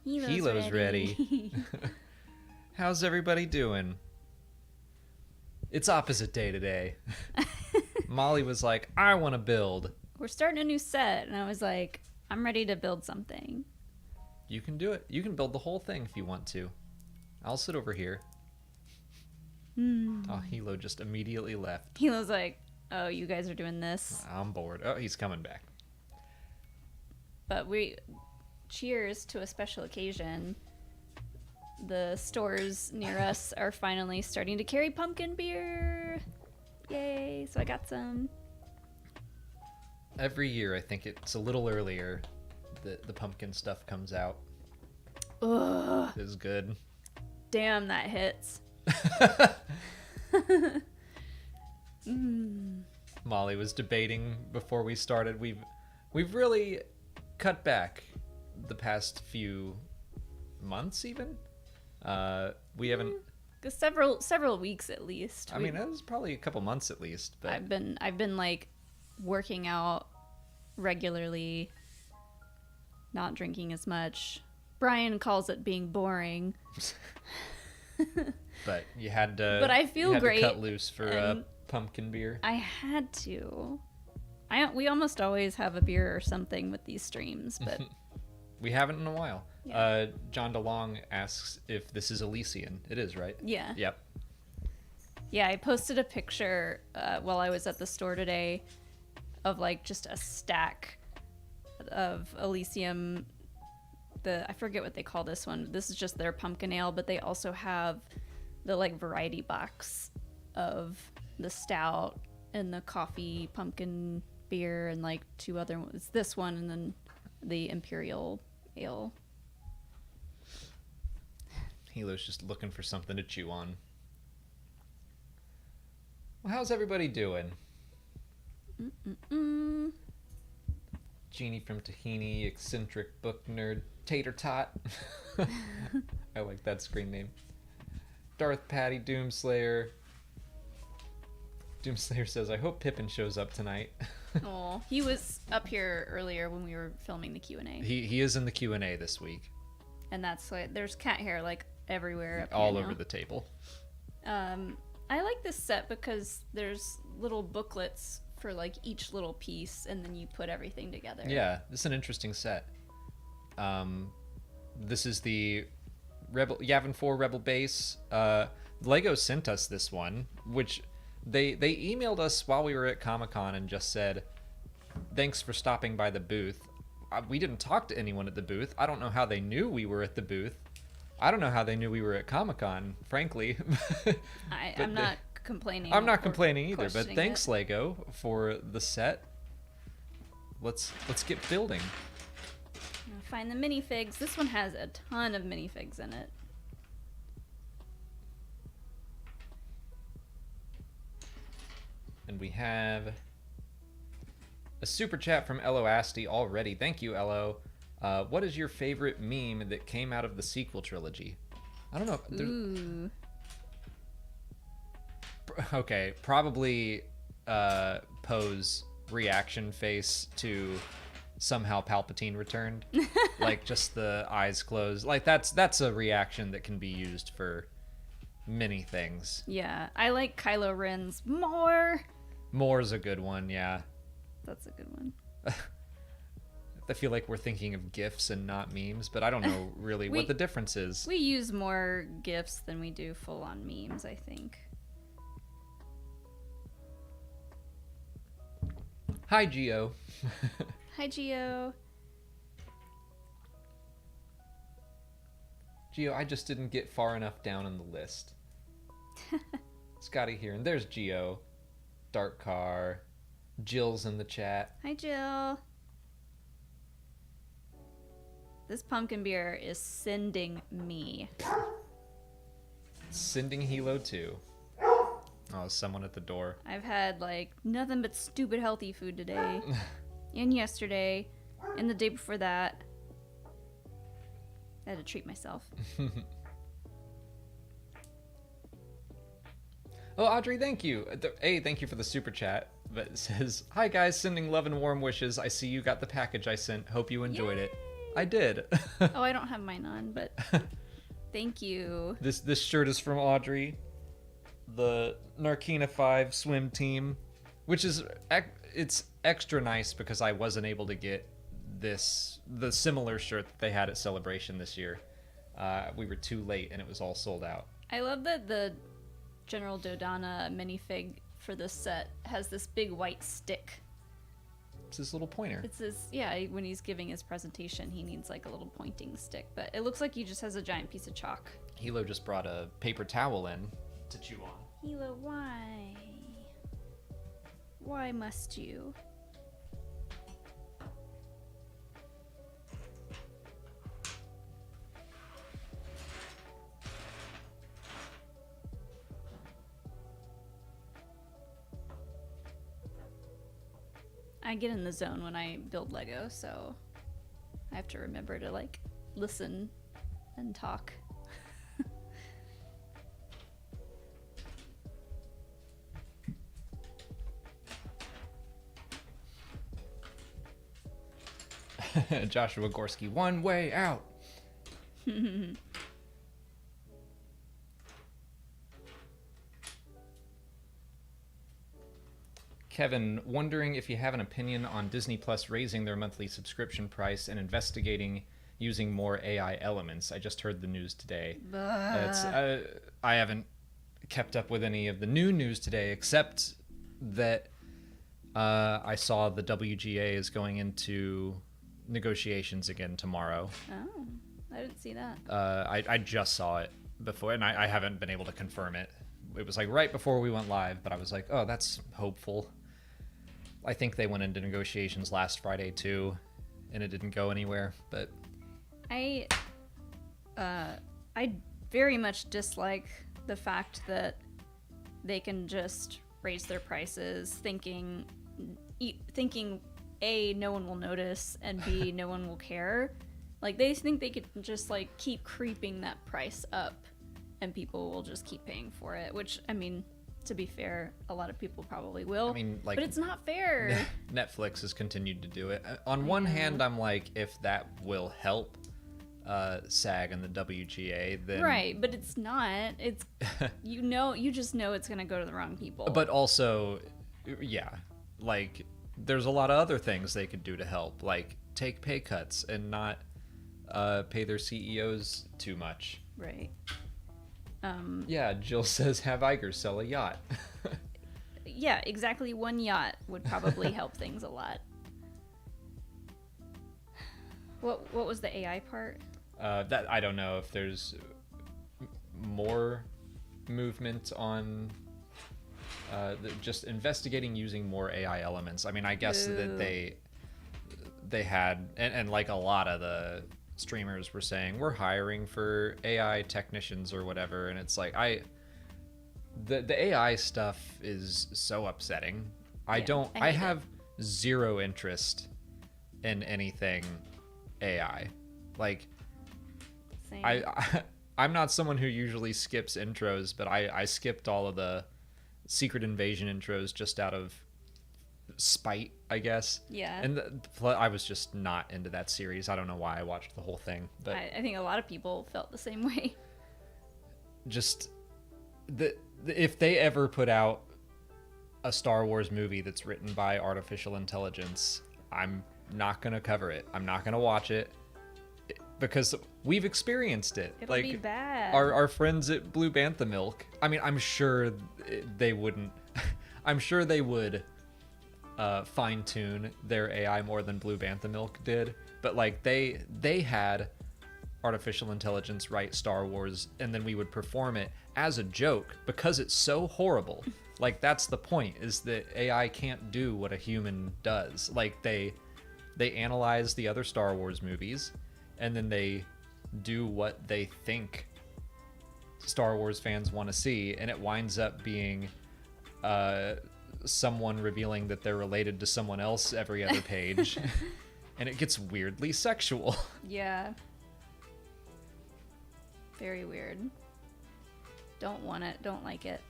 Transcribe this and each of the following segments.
Hilo's ready. How's everybody doing? It's opposite day today. Molly was like, I want to build. We're starting a new set, and I was like, I'm ready to build something. You can do it. You can build the whole thing if you want to. I'll sit over here. Oh, Hilo just immediately left. Hilo's like, oh, you guys are doing this. I'm bored. Oh, he's coming back. But cheers to a special occasion. The stores near us are finally starting to carry pumpkin beer. Yay, so I got some. Every year, I think it's a little earlier that the pumpkin stuff comes out. Ugh. It's good. Damn, that hits. Molly was debating before we started. We've really cut back the past few months, even. We haven't. Several weeks at least. I mean, it was probably a couple months at least. But I've been like working out regularly, not drinking as much. Brian calls it being boring. But you had to. But I feel great. To cut loose for pumpkin beer. I had to. We almost always have a beer or something with these streams, but we haven't in a while. Yeah. John DeLong asks if this is Elysian. It is, right? Yeah. Yep. Yeah, I posted a picture while I was at the store today of like just a stack of Elysium. I forget what they call this one. This is just their pumpkin ale, but they also have the like variety box of the stout and the coffee pumpkin beer and like two other ones. This one and then the imperial ale. Hilo's just looking for something to chew on. Well, how's everybody doing? Jeannie from Tahini, eccentric book nerd, Tater Tot. I like that screen name. Darth Patty, Doomslayer. Doomslayer says, I hope Pippin shows up tonight. Oh, he was up here earlier when we were filming the Q&A. He is in the Q&A this week. And that's like, there's cat hair like everywhere up all here over now. the table. I like this set because there's little booklets for like each little piece, and then you put everything together. Yeah, this is an interesting set. This is the Yavin 4 Rebel base. Lego sent us this one, which they emailed us while we were at Comic-Con and just said, thanks for stopping by the booth. We didn't talk to anyone at the booth. I don't know how they knew we were at the booth. I don't know how they knew we were at Comic-Con, frankly. I'm not complaining. I'm not complaining either, but questioning thanks, it. Lego, for the set. Let's get building. Find the minifigs. This one has a ton of minifigs in it. And we have a super chat from Elo Asti already. Thank you, Elo. What is your favorite meme that came out of the sequel trilogy? I don't know. Ooh. Okay, probably Poe's reaction face to somehow Palpatine returned. Like just the eyes closed. Like that's a reaction that can be used for many things. Yeah, I like Kylo Ren's more. More's a good one, yeah. That's a good one. I feel like we're thinking of GIFs and not memes, but I don't know really what the difference is. We use more GIFs than we do full-on memes, I think. Hi, Geo. Hi, Geo. Geo, I just didn't get far enough down on the list. Scotty here, and there's Geo. Dark Car. Jill's in the chat. Hi, Jill. This pumpkin beer is sending me. Sending Hilo too. Oh, someone at the door. I've had like nothing but stupid healthy food today. And yesterday. And the day before that. I had to treat myself. Oh, Audrey, thank you. Thank you for the super chat. But it says, hi guys, sending love and warm wishes. I see you got the package I sent. Hope you enjoyed it. I did. Oh, I don't have mine on, but thank you. This shirt is from Audrey, the Narkina 5 swim team, which is it's extra nice because I wasn't able to get the similar shirt that they had at Celebration this year. We were too late and it was all sold out. I love that the General Dodonna minifig for this set has this big white stick. It's his little pointer. It's this, yeah, when he's giving his presentation, he needs like a little pointing stick, but it looks like he just has a giant piece of chalk. Hilo just brought a paper towel in to chew on. Hilo, why? Why must you? I get in the zone when I build Lego, so I have to remember to like listen and talk. Joshua Gorski, one way out. Kevin, wondering if you have an opinion on Disney Plus raising their monthly subscription price and investigating using more AI elements. I just heard the news today. I haven't kept up with any of the new news today, except that I saw the WGA is going into negotiations again tomorrow. Oh, I didn't see that. I just saw it before, and I haven't been able to confirm it. It was like right before we went live, but I was like, oh, that's hopeful. I think they went into negotiations last Friday too, and it didn't go anywhere. But I very much dislike the fact that they can just raise their prices, thinking A, no one will notice, and B, no one will care. Like, they think they could just like keep creeping that price up, and people will just keep paying for it. Which, I mean, to be fair, a lot of people probably will. I mean, like, but it's not fair. Netflix has continued to do it. On one hand, I'm like, if that will help SAG and the WGA, then right, but it's not. It's you just know it's gonna go to the wrong people. But also, yeah, like there's a lot of other things they could do to help, like take pay cuts and not pay their CEOs too much. Right. Yeah, Jill says have Iger sell a yacht. Yeah, exactly. One yacht would probably help things a lot. What was the AI part? That I don't know if there's more movement on just investigating using more AI elements. I mean, I guess that they had, and like a lot of the streamers were saying, we're hiring for AI technicians or whatever, and it's like the AI stuff is so upsetting. I have zero interest in anything AI. Like, same. I'm not someone who usually skips intros, but I skipped all of the Secret Invasion intros just out of spite, I guess. Yeah. And I was just not into that series. I don't know why I watched the whole thing, but I think a lot of people felt the same way. Just if they ever put out a Star Wars movie that's written by artificial intelligence, I'm not gonna cover it. I'm not gonna watch it because we've experienced it. It'll be bad. Our friends at Blue Bantha Milk. I mean, I'm sure they wouldn't. I'm sure they would fine tune their AI more than Blue Bantha Milk did. But like they had artificial intelligence write Star Wars, and then we would perform it as a joke because it's so horrible. Like, that's the point, is that AI can't do what a human does. Like, they analyze the other Star Wars movies, and then they do what they think Star Wars fans want to see, and it winds up being someone revealing that they're related to someone else every other page, and it gets weirdly sexual. Yeah. Very weird. Don't want it. Don't like it.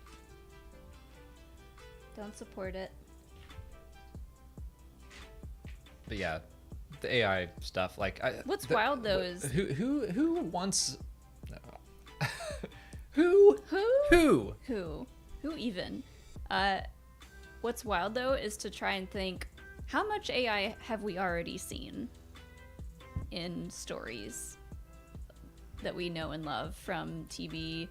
Don't support it. But yeah, the AI stuff. Like, What's wild though is who wants who even. What's wild though is to try and think, how much AI have we already seen in stories that we know and love from TV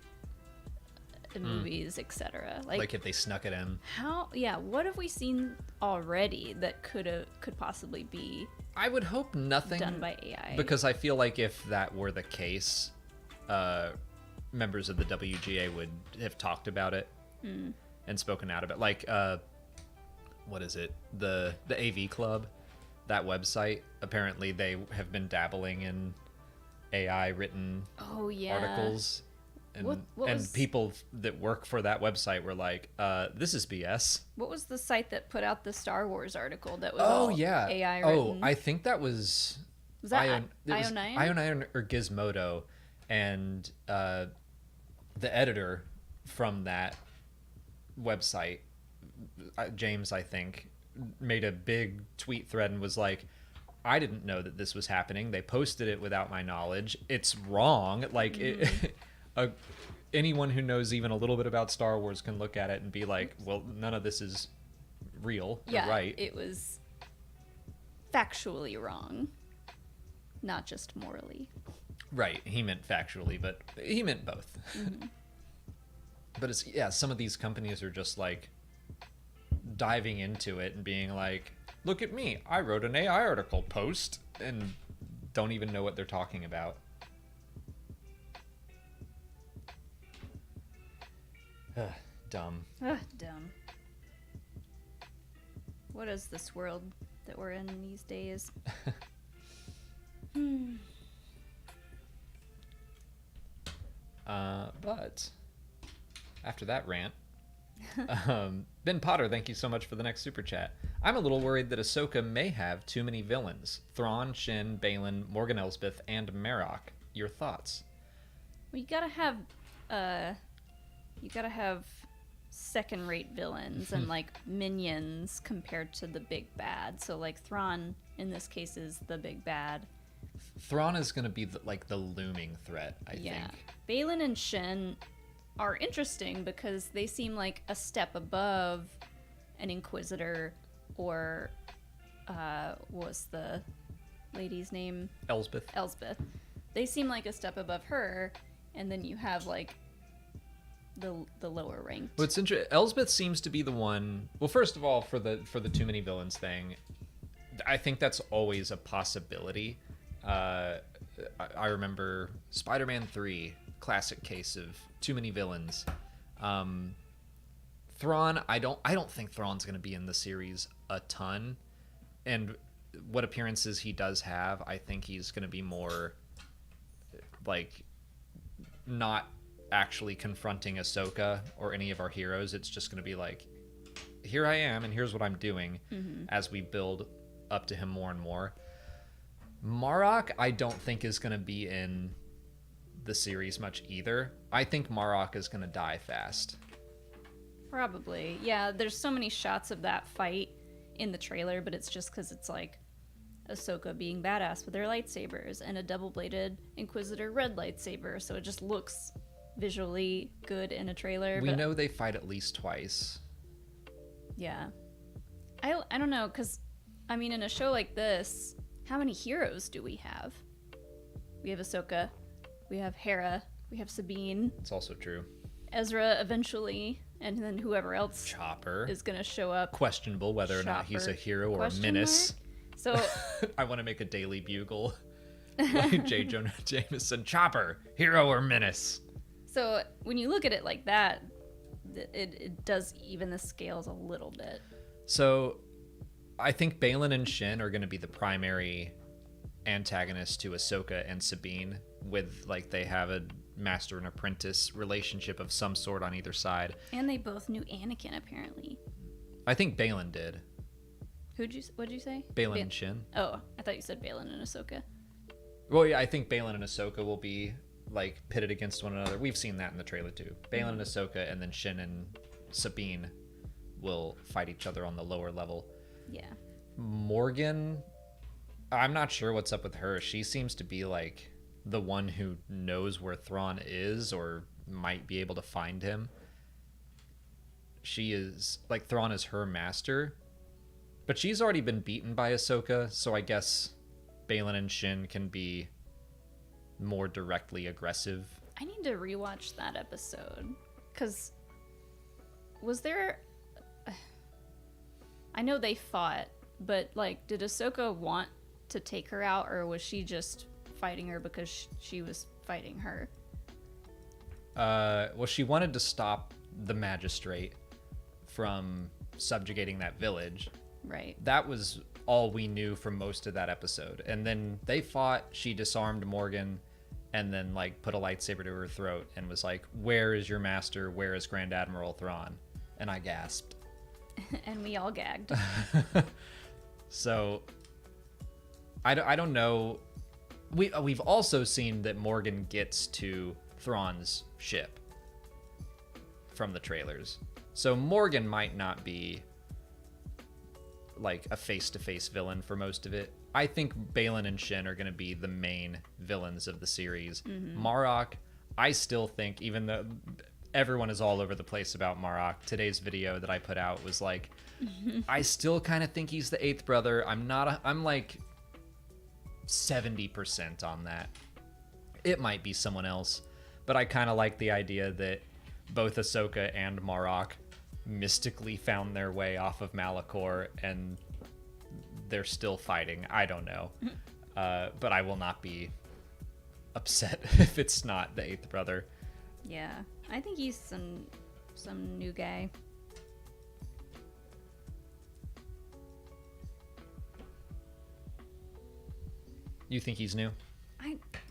and movies, etc. Like if they snuck it in. What have we seen already that could possibly be I would hope nothing done by AI? Because I feel like if that were the case, members of the WGA would have talked about it and spoken out about it. Like, what is it? The AV Club, that website. Apparently, they have been dabbling in AI written articles. And, and people that work for that website were like, this is BS. What was the site that put out the Star Wars article that was AI written? Oh, I think that was that IO9? IO9 or Gizmodo. And the editor from that website, James, I think, made a big tweet thread and was like, I didn't know that this was happening. They posted it without my knowledge. It's wrong. Like, anyone who knows even a little bit about Star Wars can look at it and be like, well, none of this is real. Yeah, right. It was factually wrong, not just morally. Right. He meant factually, but he meant both. But it's, some of these companies are just like diving into it and being like, look at me, I wrote an AI article, post, and don't even know what they're talking about. Dumb. Dumb. What is this world that we're in these days? But after that rant, Ben Potter, thank you so much for the next super chat. I'm a little worried that Ahsoka may have too many villains. Thrawn, Shin, Balin, Morgan Elsbeth, and Marok. Your thoughts? Well, you gotta have second-rate villains and like minions compared to the big bad. So like Thrawn in this case is the big bad. Thrawn is going to be the looming threat, I think. Balin and Shin are interesting because they seem like a step above an Inquisitor or what's the lady's name? Elsbeth. They seem like a step above her, and then you have like the lower ranked. What's interesting, Elsbeth seems to be the one. Well, first of all, for the too many villains thing, I think that's always a possibility. I remember Spider-Man 3, classic case of too many villains. Thrawn, I don't think Thrawn's going to be in the series a ton, and what appearances he does have, I think he's going to be more like not actually confronting Ahsoka or any of our heroes. It's just going to be like, here I am, and here's what I'm doing, as we build up to him more and more. Marok, I don't think is going to be in the series much either. I think Marok is going to die fast. Probably. Yeah, there's so many shots of that fight in the trailer, but it's just because it's like Ahsoka being badass with their lightsabers and a double-bladed Inquisitor red lightsaber, so it just looks visually good in a trailer. We know they fight at least twice. Yeah. I don't know, because, I mean, in a show like this, how many heroes do we have? We have Ahsoka, we have Hera, we have Sabine. It's also true. Ezra eventually, and then whoever else Chopper is going to show up. Questionable whether or not he's a hero or a menace. So I want to make a Daily Bugle like J. Jonah Jameson. Chopper, hero or menace. So when you look at it like that, it does even the scales a little bit. So I think Balin and Shin are going to be the primary antagonists to Ahsoka and Sabine, with like they have a master and apprentice relationship of some sort on either side. And they both knew Anakin, apparently. I think Balin did. What'd you say? Balin and Shin. Oh, I thought you said Balin and Ahsoka. Well, yeah, I think Balin and Ahsoka will be like pitted against one another. We've seen that in the trailer too. Balin and Ahsoka, and then Shin and Sabine will fight each other on the lower level. Yeah. Morgan, I'm not sure what's up with her. She seems to be like the one who knows where Thrawn is or might be able to find him. She is like Thrawn is her master, but she's already been beaten by Ahsoka, so I guess Baylan and Shin can be more directly aggressive. I need to rewatch that episode because was there? I know they fought, but like, did Ahsoka want to take her out, or was she just fighting her because she was fighting her? Well, she wanted to stop the magistrate from subjugating that village. Right. That was all we knew from most of that episode. And then they fought, she disarmed Morgan, and then like put a lightsaber to her throat and was like, "Where is your master? Where is Grand Admiral Thrawn?" And I gasped. And we all gagged. So I don't know. We've also seen that Morgan gets to Thrawn's ship from the trailers. So Morgan might not be like a face-to-face villain for most of it. I think Baylan and Shin are going to be the main villains of the series. Marok, I still think, even though everyone is all over the place about Marok, today's video that I put out was like, I still kind of think he's the eighth brother. I'm like 70% on that. It might be someone else, but I kind of like the idea that both Ahsoka and Marok mystically found their way off of Malachor and they're still fighting. I don't know. But I will not be upset if it's not the eighth brother. Yeah, I think he's some new guy. You think he's new?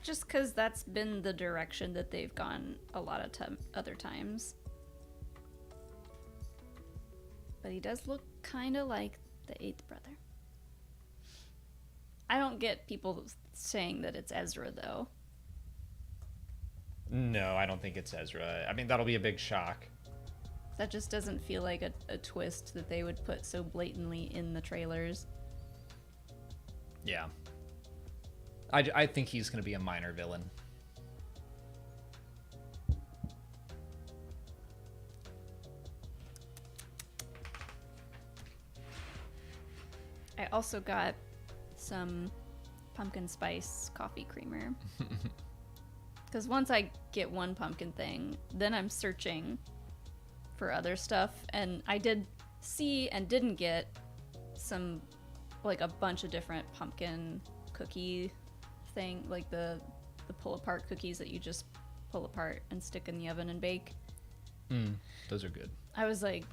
Just because that's been the direction that they've gone a lot of other times. But he does look kind of like the eighth brother. I don't get people saying that it's Ezra, though. No, I don't think it's Ezra. I mean, that'll be a big shock. That just doesn't feel like a twist that they would put so blatantly in the trailers. Yeah. I think he's going to be a minor villain. I also got some pumpkin spice coffee creamer. Because once I get one pumpkin thing, then I'm searching for other stuff. And I did see and didn't get some, like a bunch of different pumpkin cookie thing, like the pull apart cookies that you just pull apart and stick in the oven and bake. Those are good. I was like,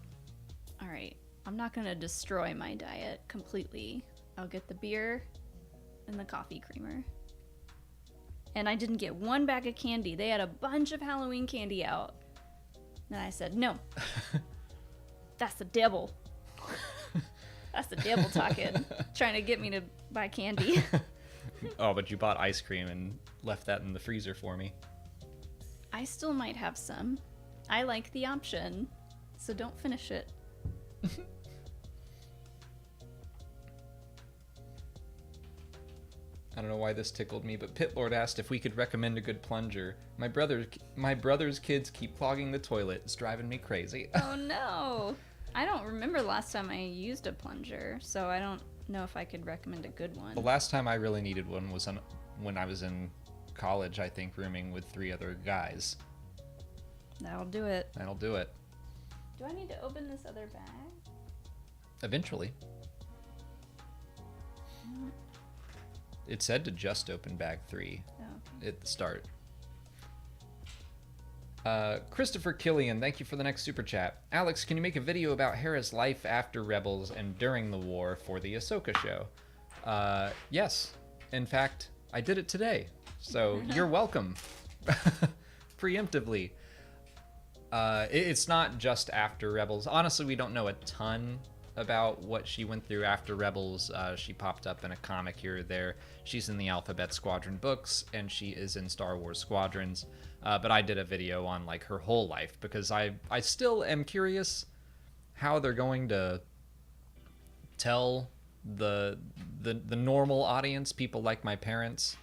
all right, I'm not going to destroy my diet completely. I'll get the beer and the coffee creamer. And I didn't get one bag of candy. They had a bunch of Halloween candy out. And I said, no. That's the devil. That's the devil talking. Trying to get me to buy candy. Oh, but you bought ice cream and left that in the freezer for me. I still might have some. I like the option. So don't finish it. I don't know why this tickled me, but Pitlord asked if we could recommend a good plunger. My brother's kids keep clogging the toilet. It's driving me crazy. Oh no. I don't remember last time I used a plunger, so I don't know if I could recommend a good one. The last time I really needed one was when I was in college, I think, rooming with 3 other guys. That'll do it. That'll do it. Do I need to open this other bag? Eventually. It said to just open bag 3 at the start. Christopher Killian, thank you for the next super chat. Alex, can you make a video about Hera's life after Rebels and during the war for the Ahsoka show? Yes. In fact, I did it today. So you're welcome. Preemptively. It's not just after Rebels. Honestly, we don't know a ton about what she went through after Rebels. She popped up in a comic here or there. She's in the Alphabet Squadron books, and she is in Star Wars Squadrons. But I did a video on like her whole life because I still am curious how they're going to tell the normal audience, people like my parents,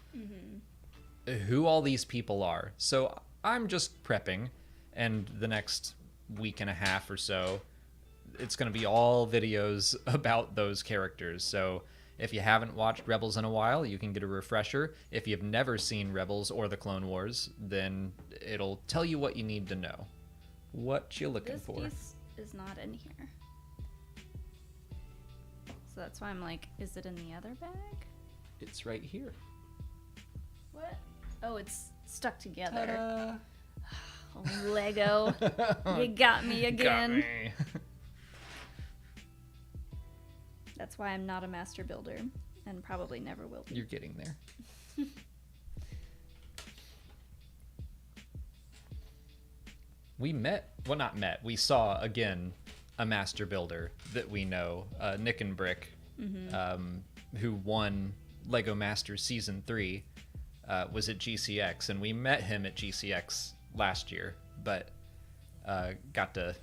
who all these people are. So I'm just prepping, and the next week and a half or so, it's going to be all videos about those characters. So if you haven't watched Rebels in a while, you can get a refresher. If you've never seen Rebels or the Clone Wars, then it'll tell you what you need to know. What you looking for. This piece is not in here. So that's why I'm like, is it in the other bag? It's right here. What? Oh, it's stuck together. Ta-da. Oh, Lego. You got me again. Got me. That's why I'm not a master builder, and probably never will be. You're getting there. We we saw again a master builder that we know, Nick and Brick, who won Lego Masters Season 3, was at GCX, and we met him at GCX last year, but got to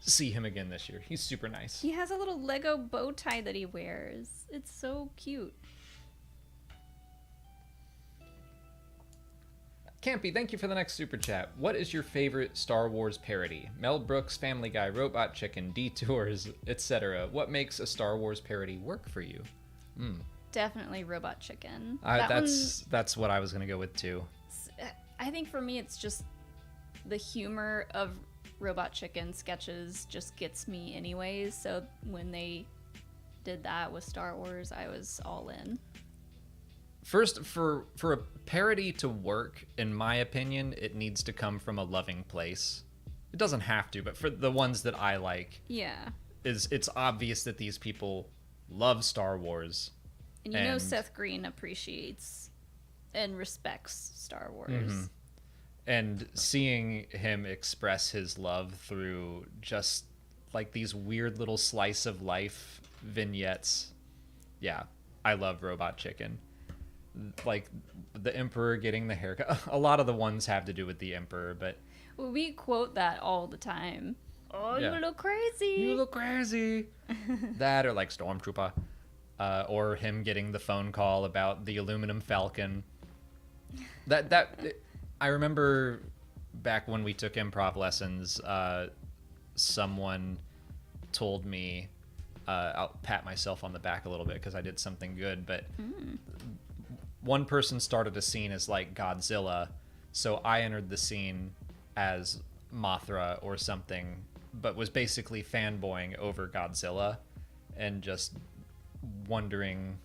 see him again this year. He's super nice. He has a little Lego bow tie that he wears. It's so cute. Campy, thank you for the next super chat. What is your favorite Star Wars parody? Mel Brooks, Family Guy, Robot Chicken, Detours, etc. What makes a Star Wars parody work for you? Definitely Robot Chicken. That's what I was gonna go with too. I think for me, it's just the humor of Robot Chicken sketches just gets me anyways. So when they did that with Star Wars, I was all in. First, for a parody to work, in my opinion, it needs to come from a loving place. It doesn't have to, but for the ones that I like, yeah, it's obvious that these people love Star Wars. And you know Seth Green appreciates and respects Star Wars. And seeing him express his love through just like these weird little slice of life vignettes. Yeah, I love Robot Chicken. Like the Emperor getting the haircut. A lot of the ones have to do with the Emperor, but we quote that all the time. Oh, yeah. You look crazy. You look crazy. That, or like Stormtrooper, or him getting the phone call about the aluminum Falcon. I remember back when we took improv lessons, someone told me, I'll pat myself on the back a little bit because I did something good, but one person started a scene as like Godzilla, so I entered the scene as Mothra or something, but was basically fanboying over Godzilla and just wondering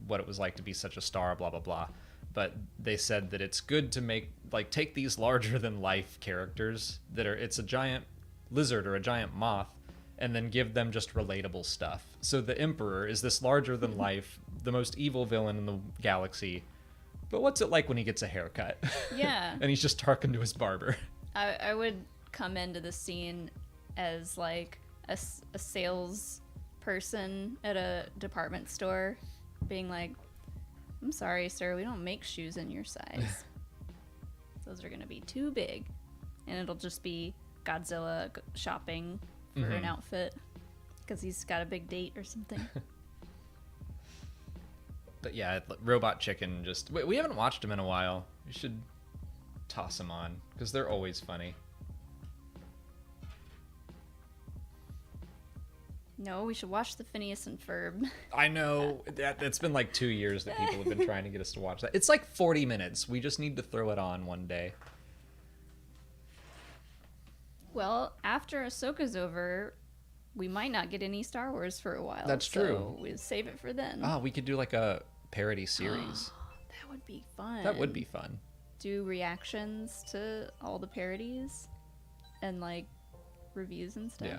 what it was like to be such a star, blah, blah, blah. But they said that it's good to take these larger than life characters it's a giant lizard or a giant moth, and then give them just relatable stuff. So the Emperor is this larger than life, the most evil villain in the galaxy. But what's it like when he gets a haircut? Yeah. And he's just talking to his barber. I would come into the scene as like a sales person at a department store being like, I'm sorry, sir, we don't make shoes in your size. Those are going to be too big. And it'll just be Godzilla shopping for an outfit because he's got a big date or something. But yeah, Robot Chicken, we haven't watched them in a while. We should toss them on because they're always funny. No, we should watch the Phineas and Ferb. I know. It's been like 2 years that people have been trying to get us to watch that. It's like 40 minutes. We just need to throw it on one day. Well, after Ahsoka's over, we might not get any Star Wars for a while. That's true. So we'll save it for then. Oh, we could do like a parody series. That would be fun. That would be fun. Do reactions to all the parodies and like reviews and stuff. Yeah.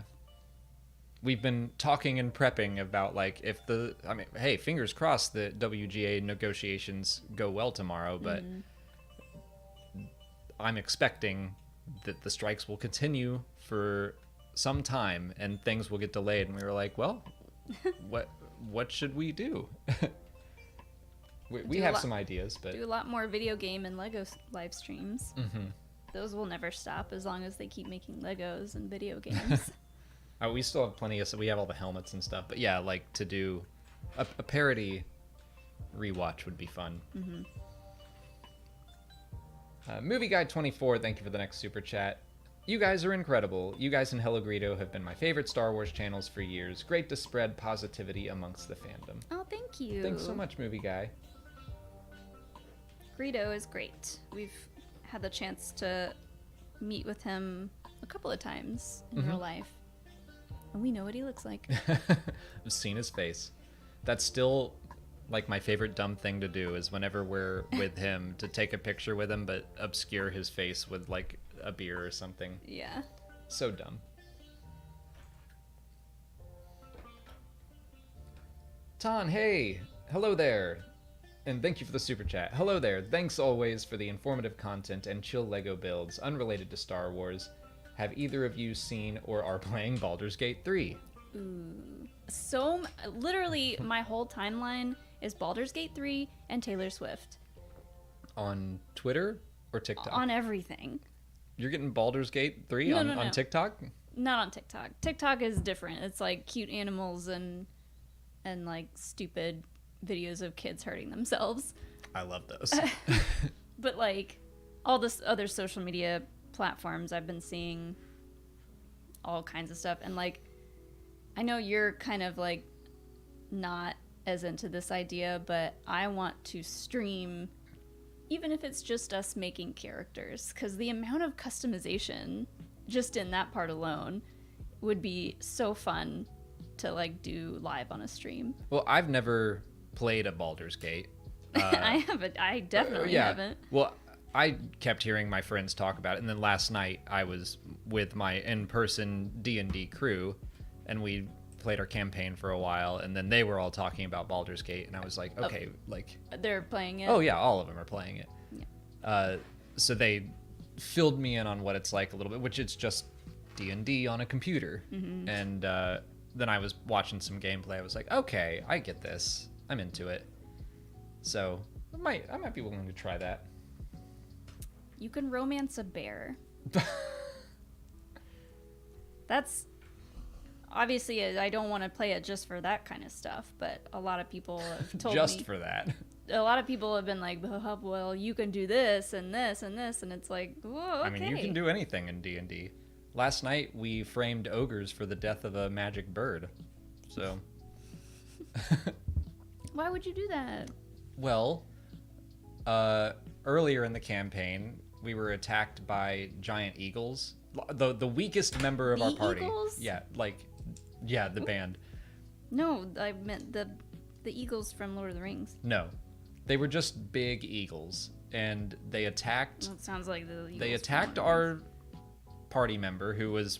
We've been talking and prepping about like hey, fingers crossed that WGA negotiations go well tomorrow, but I'm expecting that the strikes will continue for some time and things will get delayed. And we were like, well, what should we do? we have some ideas, but do a lot more video game and Lego live streams. Those will never stop as long as they keep making Legos and video games. We still have plenty we have all the helmets and stuff, but yeah, like to do A parody rewatch would be fun. Mm-hmm. Movie Guy 24, thank you for the next super chat. You guys are incredible. You guys and Hello Greedo have been my favorite Star Wars channels for years. Great to spread positivity amongst the fandom. Oh, thank you. Thanks so much, Movie Guy. Greedo is great. We've had the chance to meet with him a couple of times in real life. And we know what he looks like. I've seen his face. That's still like my favorite dumb thing to do is whenever we're with him to take a picture with him but obscure his face with like a beer or something. Yeah. So dumb. Ton, hey, hello there. And thank you for the super chat. Hello there. Thanks always for the informative content and chill Lego builds unrelated to Star Wars. Have either of you seen or are playing Baldur's Gate 3? Ooh. So, literally, my whole timeline is Baldur's Gate 3 and Taylor Swift. On Twitter or TikTok? On everything. You're getting Baldur's Gate 3 No, on, no, no. on TikTok? Not on TikTok. TikTok is different. It's like cute animals and like stupid videos of kids hurting themselves. I love those. But like all this other social media platforms, I've been seeing all kinds of stuff. And like, I know you're kind of like not as into this idea, but I want to stream, even if it's just us making characters, because the amount of customization just in that part alone would be so fun to like do live on a stream. Well, I've never played a Baldur's Gate. I haven't. I definitely haven't. Well, I kept hearing my friends talk about it, and then last night I was with my in-person D&D crew, and we played our campaign for a while, and then they were all talking about Baldur's Gate, and I was like, okay, like... They're playing it? Oh, yeah, all of them are playing it. Yeah. So they filled me in on what it's like a little bit, which it's just D&D on a computer. Mm-hmm. And then I was watching some gameplay. I was like, okay, I get this. I'm into it. So I might be willing to try that. You can romance a bear. That's obviously, I don't want to play it just for that kind of stuff, but a lot of people have told me just for that. A lot of people have been like, well, you can do this and this and this, and it's like, whoa, okay. I mean, you can do anything in D&D. Last night we framed ogres for the death of a magic bird. So why would you do that? Well, earlier in the campaign, we were attacked by giant eagles. The weakest member of our party. Eagles? Yeah, the band. No, I meant the eagles from Lord of the Rings. No, they were just big eagles, and they attacked. Well, it sounds like the eagles. They attacked from Lord of the our party member,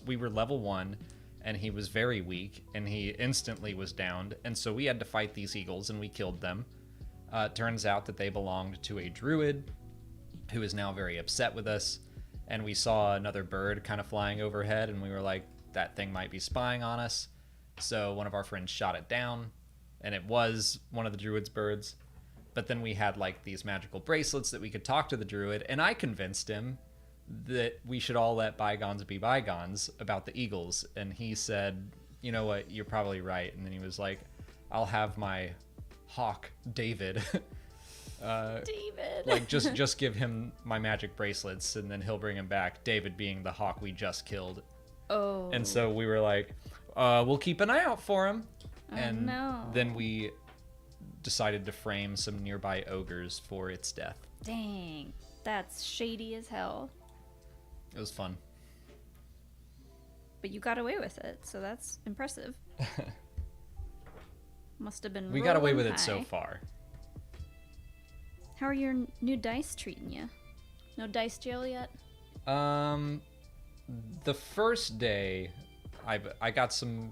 we were level 1, and he was very weak, and he instantly was downed, and so we had to fight these eagles, and we killed them. Turns out that they belonged to a druid, who is now very upset with us, and we saw another bird kind of flying overhead, and we were like, that thing might be spying on us. So one of our friends shot it down, and it was one of the druid's birds. But then we had like these magical bracelets that we could talk to the druid, and I convinced him that we should all let bygones be bygones about the eagles. And he said, you know what, you're probably right. And then he was like, I'll have my hawk, David, David. like just give him my magic bracelets, and then he'll bring him back. David being the hawk we just killed. Oh. And so we were like, we'll keep an eye out for him. And no. then we decided to frame some nearby ogres for its death. Dang, that's shady as hell. It was fun. But you got away with it, so that's impressive. Must have been. We got away rolling with it so high. far. How are your new dice treating you? No dice jail yet? The first day, I got some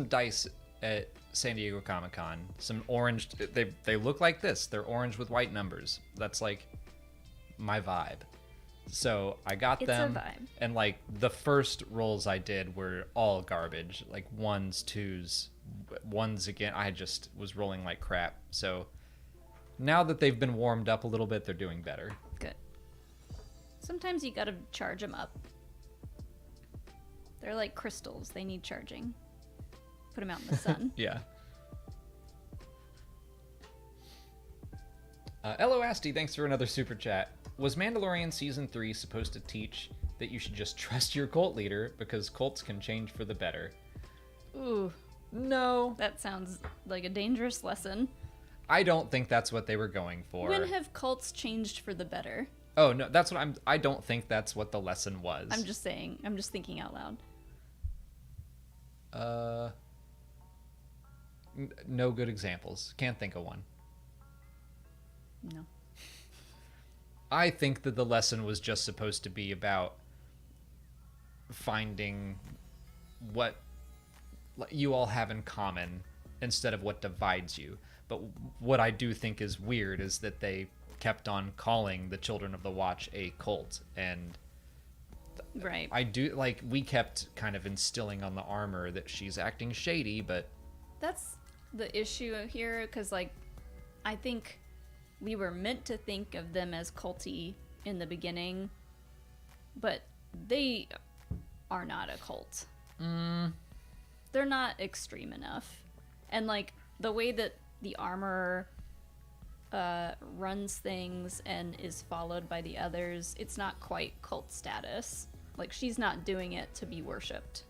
dice at San Diego Comic-Con. Some orange. They look like this. They're orange with white numbers. That's like my vibe. So I got It's them, a vibe. and like the first rolls I did were all garbage, like 1s, 2s, 1s again. I just was rolling like crap. So now that they've been warmed up a little bit, they're doing better. Good. Sometimes you gotta charge them up. They're like crystals. They need charging. Put them out in the sun. Yeah. Elo Asti, thanks for another super chat. Was Mandalorian Season 3 supposed to teach that you should just trust your cult leader because cults can change for the better? Ooh, No. that sounds like a dangerous lesson. I don't think that's what they were going for. When have cults changed for the better? Oh, no, that's what I don't think that's what the lesson was. I'm just saying. I'm just thinking out loud. No good examples. Can't think of one. No. I think that the lesson was just supposed to be about finding what you all have in common instead of what divides you. But what I do think is weird is that they kept on calling the Children of the Watch a cult, and Right. I do like we kept kind of instilling on the armor that she's acting shady, but That's the issue here, because, like, I think we were meant to think of them as culty in the beginning, but they are not a cult. They're not extreme enough. And, like, the way that the armor runs things and is followed by the others, it's not quite cult status. Like, she's not doing it to be worshipped.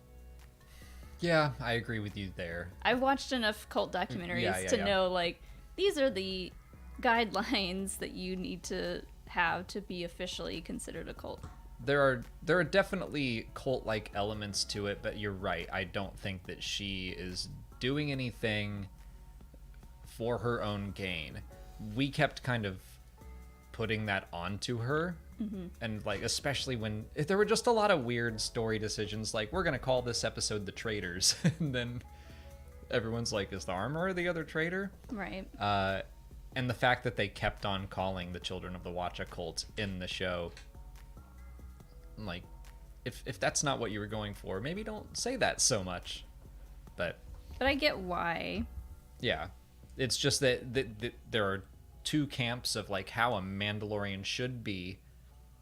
yeah, I agree with you there. I've watched enough cult documentaries Yeah, to yeah. know, like, these are the guidelines that you need to have to be officially considered a cult. There are definitely cult-like elements to it, but you're right. I don't think that she is doing anything for her own gain. We kept kind of putting that onto her. And, like, especially when there were just a lot of weird story decisions, like, we're gonna call this episode The Traitors. And then everyone's like, is the armor the other traitor? Right. And the fact that they kept on calling the Children of the Watch a cult in the show, like, if that's not what you were going for, maybe don't say that so much. But But I get why. yeah, it's just that there are two camps of, like, how a Mandalorian should be,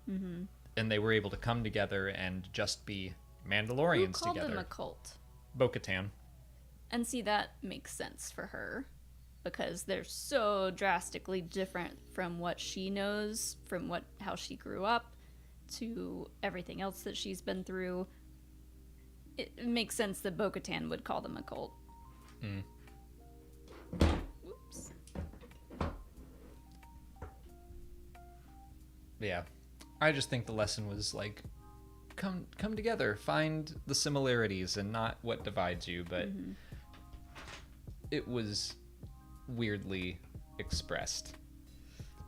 and they were able to come together and just be Who Mandalorians called together. them a cult? Bo-Katan. And see, that makes sense for her, because they're so drastically different from what she knows, from how she grew up, to everything else that she's been through. It makes sense that Bo-Katan would call them a cult. Whoops. Yeah, I just think the lesson was, like, come together, find the similarities and not what divides you. But it was weirdly expressed.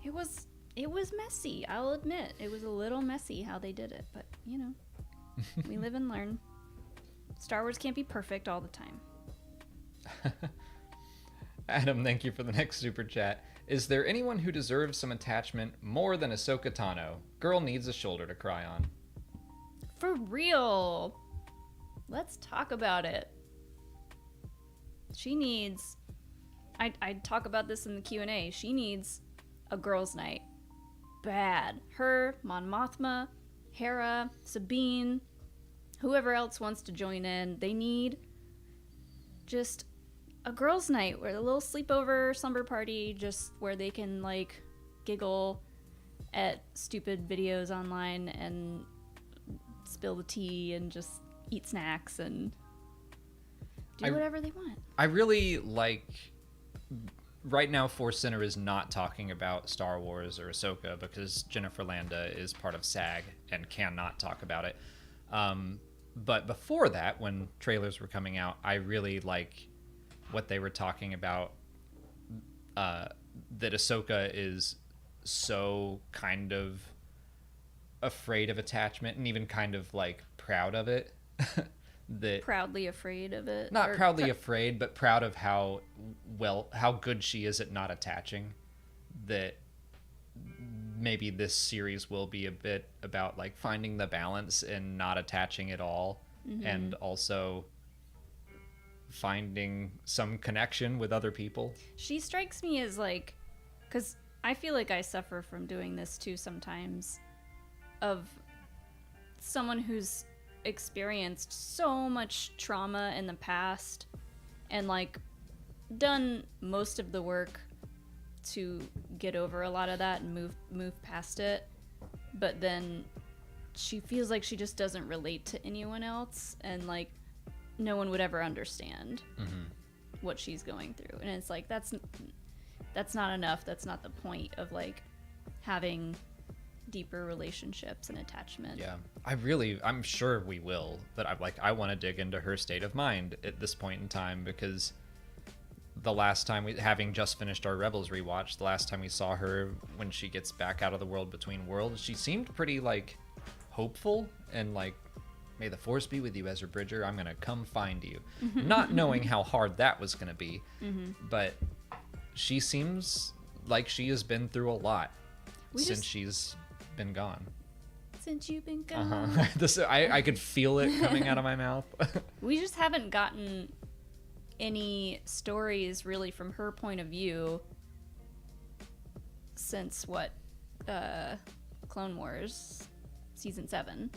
It was messy, I'll admit. It was a little messy how they did it, but, you know, we live and learn. Star Wars can't be perfect all the time. Adam, thank you for the next super chat. Is there anyone who deserves some attachment more than Ahsoka Tano? Girl needs a shoulder to cry on. For real. Let's talk about it. She needs... I'd talk about this in the Q&A. She needs a girls' night. Bad. Her, Mon Mothma, Hera, Sabine, whoever else wants to join in. They need just a girls' night, where a little sleepover slumber party, just where they can, like, giggle at stupid videos online and spill the tea and just eat snacks and do whatever they want. I really like... Right now, Force Center is not talking about Star Wars or Ahsoka because Jennifer Landa is part of SAG and cannot talk about it. But before that, when trailers were coming out, I really like what they were talking about, that Ahsoka is so kind of afraid of attachment and even kind of, like, proud of it. That Proudly afraid of it. not Or proudly afraid, but proud of how good she is at not attaching. That maybe this series will be a bit about, like, finding the balance and not attaching at all, and also finding some connection with other people. She strikes me as, like, because I feel like I suffer from doing this too sometimes, of someone who's experienced so much trauma in the past and, like, done most of the work to get over a lot of that and move past it, but then she feels like she just doesn't relate to anyone else, and like no one would ever understand what she's going through. And it's like that's not enough. That's not the point of like having deeper relationships and attachment. Yeah, I'm sure we will, but I want to dig into her state of mind at this point in time, because the last time having just finished our Rebels rewatch, the last time we saw her when she gets back out of the world between worlds, she seemed pretty like hopeful and like, may the force be with you, Ezra Bridger, I'm gonna come find you. Not knowing how hard that was gonna be, but she seems like she has been through a lot since she's been gone. Since you've been gone. I could feel it coming out of my mouth. We just haven't gotten any stories really from her point of view since Clone Wars season 7.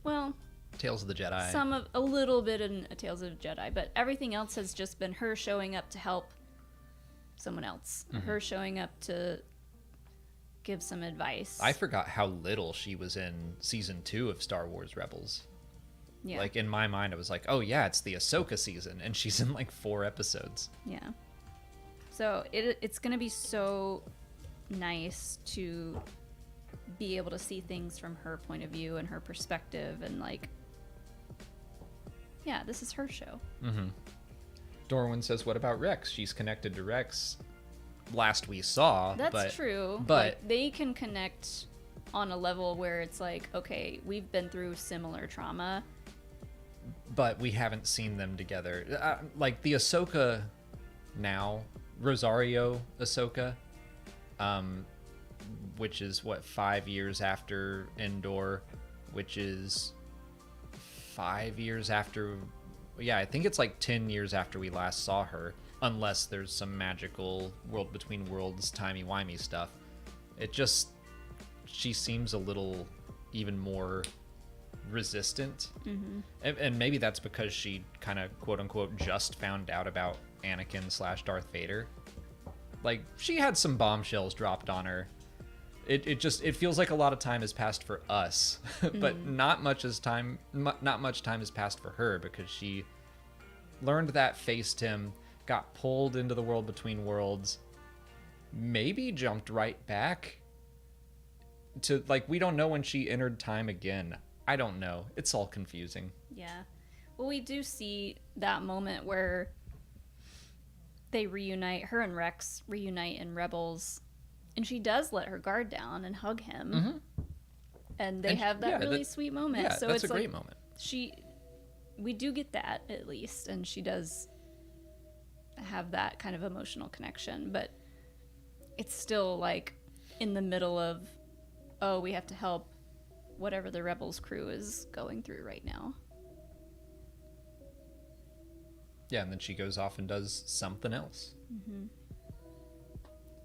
Well, Tales of the Jedi. A little bit in Tales of the Jedi, but everything else has just been her showing up to help someone else. Her showing up to give some advice. I forgot how little she was in season 2 of Star Wars Rebels. Yeah. Like in my mind, I was like, oh yeah, it's the Ahsoka season, and she's in like 4 episodes. Yeah. So it's gonna be so nice to be able to see things from her point of view and her perspective, and like, yeah, this is her show. Dorwin says, what about Rex? She's connected to Rex. Last we saw. That's true. But like, they can connect on a level where it's like, okay, we've been through similar trauma, but we haven't seen them together. Like the Ahsoka now, Rosario Ahsoka, which is what, 5 years after Endor, which is 5 years after, yeah, I think it's like 10 years after we last saw her, unless there's some magical world between worlds timey-wimey stuff. She seems a little even more resistant. And maybe that's because she kind of quote-unquote just found out about Anakin / Darth Vader. Like, she had some bombshells dropped on her. It feels like a lot of time has passed for us, but not much time has passed for her, because she learned that, faced him, got pulled into the world between worlds, maybe jumped right back to, like, we don't know when she entered time again. I don't know. It's all confusing. Yeah. Well, we do see that moment where they reunite, her and Rex reunite in Rebels, and she does let her guard down and hug him. And they have that really sweet moment. Yeah, so that's it's a like, great moment. We do get that, at least, and she does have that kind of emotional connection, but it's still like in the middle of, oh, we have to help whatever the Rebels crew is going through right now. Yeah, and then she goes off and does something else.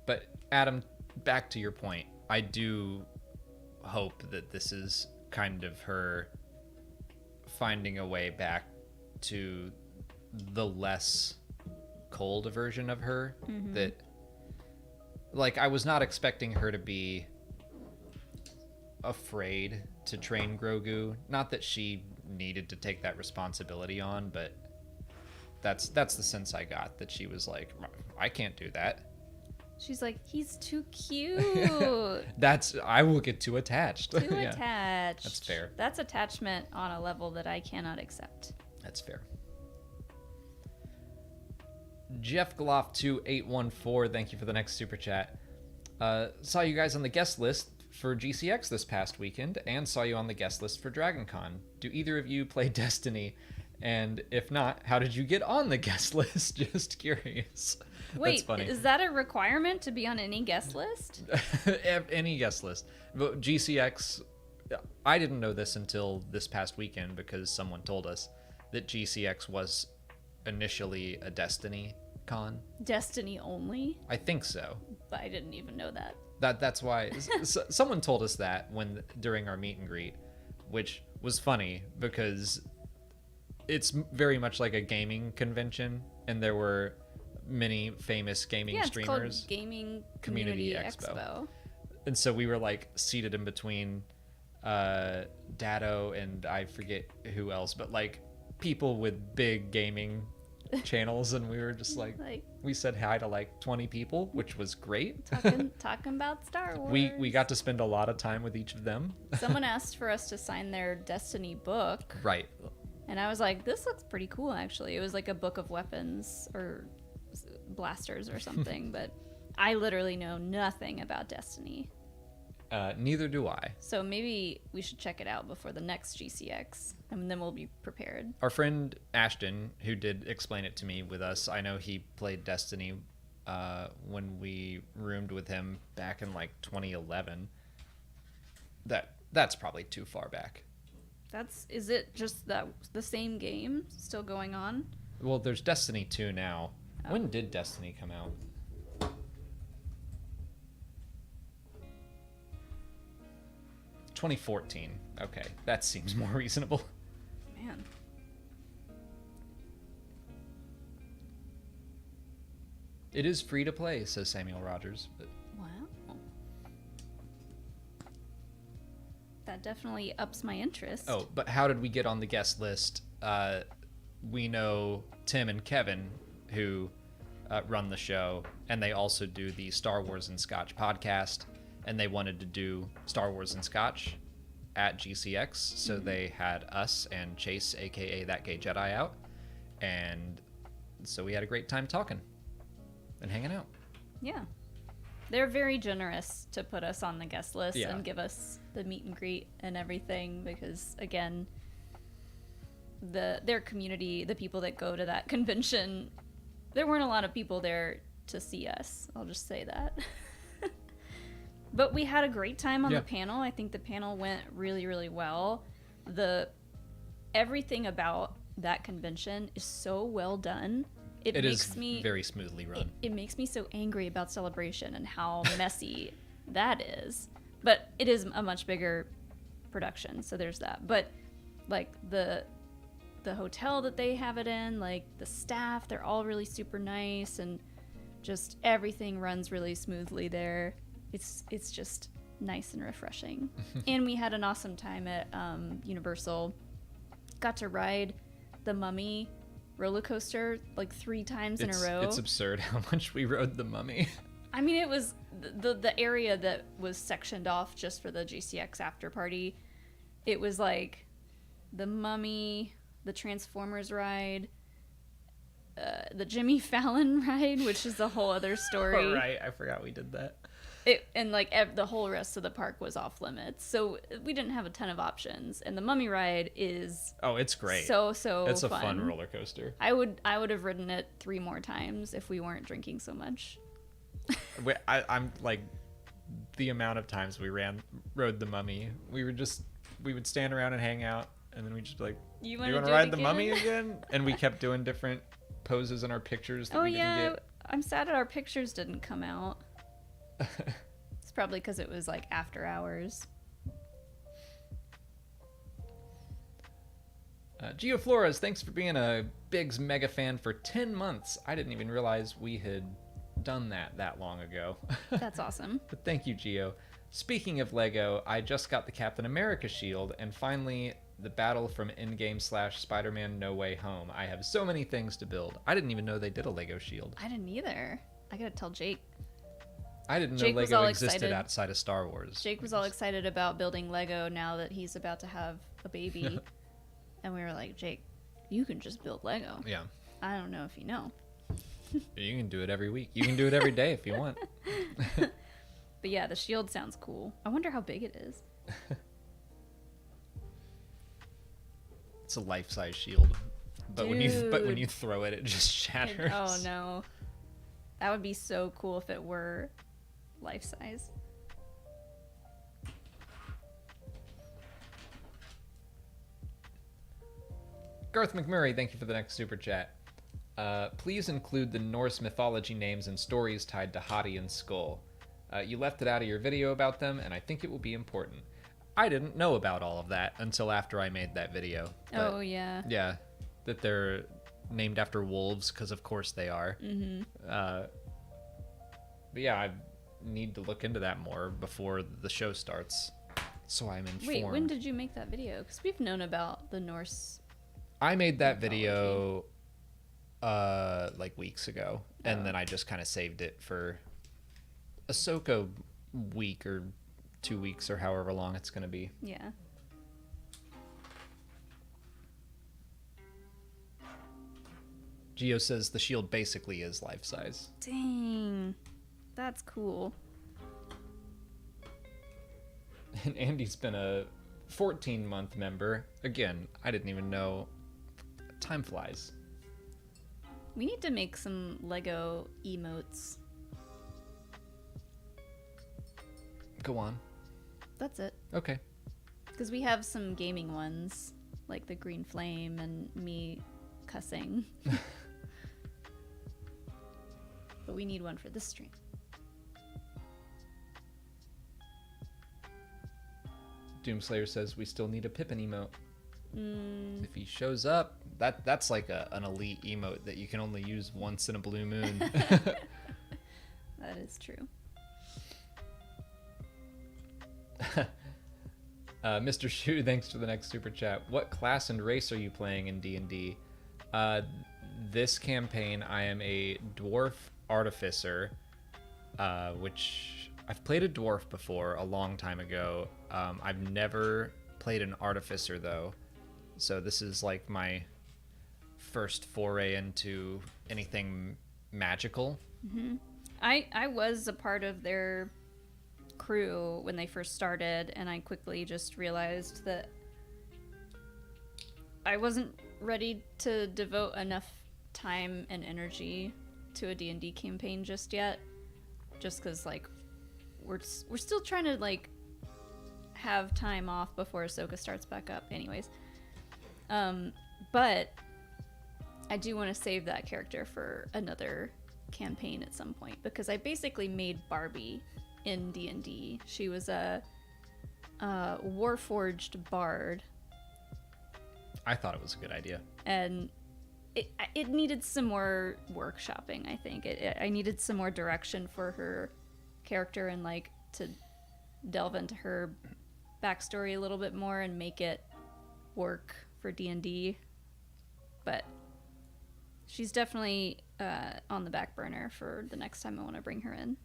But Adam, back to your point, I do hope that this is kind of her finding a way back to the less cold version of her. That, like, I was not expecting her to be afraid to train Grogu. Not that she needed to take that responsibility on, but that's the sense I got, that she was like, I can't do that. She's like, he's too cute. I will get too attached. Too attached. That's fair. That's attachment on a level that I cannot accept. That's fair. Jeff Gloff 2814, thank you for the next super chat. Saw you guys on the guest list for GCX this past weekend, and saw you on the guest list for DragonCon. Do either of you play Destiny? And if not, how did you get on the guest list? Just curious. Wait, That's funny. Is that a requirement to be on any guest list? Any guest list. But GCX, I didn't know this until this past weekend, because someone told us that GCX was initially a Destiny con. Destiny only? I think so. But I didn't even know that. That's why someone told us that during our meet and greet, which was funny because it's very much like a gaming convention, and there were many famous gaming Yeah, it's streamers. called Gaming Community Community Expo. Expo. And so we were like seated in between Dado and I forget who else, but like people with big gaming channels, and we were just like we said hi to like 20 people, which was great. Talking about Star Wars. We got to spend a lot of time with each of them. Someone asked for us to sign their Destiny book. Right. And I was like, this looks pretty cool, actually. It was like a book of weapons or blasters or something, but I literally know nothing about Destiny. Neither do I. So maybe we should check it out before the next GCX, and then we'll be prepared. Our friend Ashton, who did explain it to me with us, I know he played Destiny when we roomed with him back in like 2011. That's probably too far back. Is it just that the same game still going on? Well, there's Destiny 2 now. Oh. When did Destiny come out? $2014. Okay, that seems more reasonable. Man. It is free to play, says Samuel Rogers. But Wow. That definitely ups my interest. oh, but how did we get on the guest list? We know Tim and Kevin, who run the show, and they also do the Star Wars and Scotch podcast, and they wanted to do Star Wars and Scotch at GCX, so they had us and Chase, aka That Gay Jedi, out, and so we had a great time talking and hanging out. Yeah. They're very generous to put us on the guest list Yeah. and give us the meet and greet and everything because, again, their community, the people that go to that convention, there weren't a lot of people there to see us. I'll just say that. But we had a great time on Yeah. the panel. I think the panel went really, really well. Everything about that convention is so well done. It is makes me very smoothly run. it makes me so angry about Celebration and how messy that is. But it is a much bigger production, so there's that. But like the hotel that they have it in, like the staff, they're all really super nice, and just everything runs really smoothly there. It's just nice and refreshing. And we had an awesome time at Universal. Got to ride the Mummy roller coaster like 3 times in a row. It's absurd how much we rode the Mummy. I mean, it was the area that was sectioned off just for the GCX after party. It was like the Mummy, the Transformers ride, the Jimmy Fallon ride, which is a whole other story. Oh, right, I forgot we did that. And like the whole rest of the park was off limits, so we didn't have a ton of options. And the Mummy ride is It's great. so It's a fun. fun roller coaster. I would have ridden it 3 more times if we weren't drinking so much. I'm like, the amount of times we rode the Mummy, we would stand around and hang out, and then we'd just be like, You want want to ride the Mummy again? And we kept doing different poses in our pictures that we didn't get. I'm sad that our pictures didn't come out. It's probably because it was like after hours. Gio Flores, thanks for being a Biggs mega fan for 10 months. I didn't even realize we had done that long ago. That's awesome. But thank you, Gio. Speaking of Lego, I just got the Captain America shield, and finally the battle from Endgame / Spider-Man No Way Home. I have so many things to build. I didn't even know they did a Lego shield. I didn't either. I gotta tell Jake. I didn't know Jake was Lego all existed excited. outside of Star Wars. Jake was all excited about building Lego now that he's about to have a baby. And we were like, Jake, you can just build Lego. Yeah. I don't know if you know. You can do it every week. You can do it every day if you want. But yeah, the shield sounds cool. I wonder how big it is. It's a life-size shield. But when Dude. you throw it, it just shatters. Oh no. That would be so cool if it were life size. Garth McMurray, thank you for the next super chat. Please include the Norse mythology names and stories tied to Hati and Skull. You left it out of your video about them, and I think it will be important. I didn't know about all of that until after I made that video. But Oh yeah. yeah, that they're named after wolves, because of course they are. Mm-hmm. But yeah, I need to look into that more before the show starts, so I'm informed. Wait, when did you make that video? Because we've known about the Norse. I made that video like weeks ago, and then I just kind of saved it for Ahsoka week or 2 weeks or however long it's going to be. Yeah. Geo says the shield basically is life size. Dang. That's cool. And Andy's been a 14-month member. Again, I didn't even know. Time flies. We need to make some Lego emotes. Go on. That's it. Okay. Because we have some gaming ones, like the green flame and me cussing. But we need one for this stream. Doomslayer says we still need a Pippin emote. If he shows up, that's like an elite emote that you can only use once in a blue moon. That is true. Mr. Shu, thanks for the next super chat. What class and race are you playing in D&D? This campaign, I am a dwarf artificer, which I've played a dwarf before a long time ago. I've never played an artificer though, so this is like my first foray into anything magical. Mm-hmm. I was a part of their crew when they first started, and I quickly just realized that I wasn't ready to devote enough time and energy to a D&D campaign just yet, just because like we're still trying to like have time off before Ahsoka starts back up anyways. But I do want to save that character for another campaign at some point, because I basically made Barbie in D&D. She was a warforged bard. I thought it was a good idea. And it needed some more workshopping, I think. I needed some more direction for her character, and like to delve into her backstory a little bit more and make it work for D&D. But she's definitely on the back burner for the next time I want to bring her in.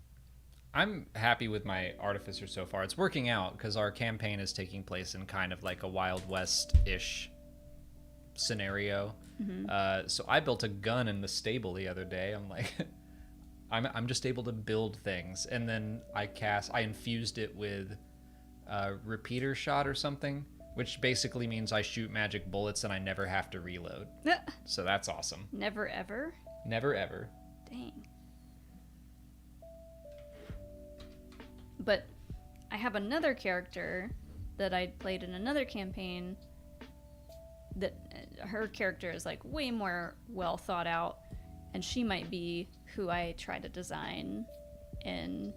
I'm happy with my artificer so far. It's working out because our campaign is taking place in kind of like a Wild West-ish scenario. Mm-hmm. So I built a gun in the stable the other day. I'm like, I'm just able to build things, and then I infused it with repeater shot or something, which basically means I shoot magic bullets and I never have to reload. So that's awesome. Never ever? Never ever. Dang. But I have another character that I played in another campaign that her character is like way more well thought out, and she might be who I try to design in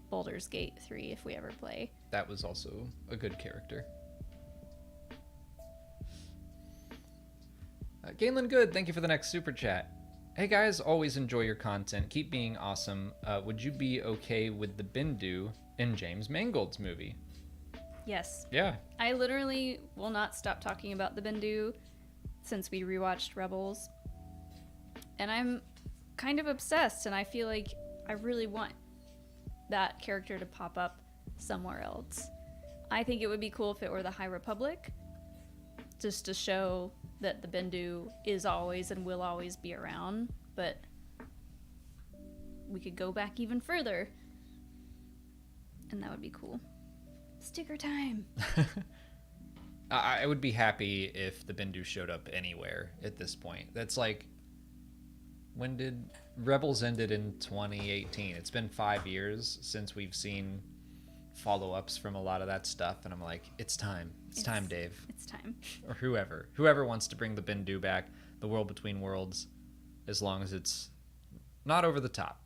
Baldur's Gate 3 if we ever play. That was also a good character. Galen Good, thank you for the next super chat. Hey guys, always enjoy your content. Keep being awesome. Would you be okay with the Bindu in James Mangold's movie? Yes. Yeah. I literally will not stop talking about the Bindu since we rewatched Rebels. And I'm kind of obsessed, and I feel like I really want that character to pop up somewhere else. I think it would be cool if it were the High Republic, just to show that the Bindu is always and will always be around, but we could go back even further, and that would be cool. Sticker time. I would be happy if the Bindu showed up anywhere at this point. That's like, when did Rebels ended in 2018? It's been 5 years since we've seen follow-ups from a lot of that stuff, and I'm like, it's time. It's time, Dave. It's time. Or whoever wants to bring the Bindu back, the World Between Worlds, as long as it's not over the top.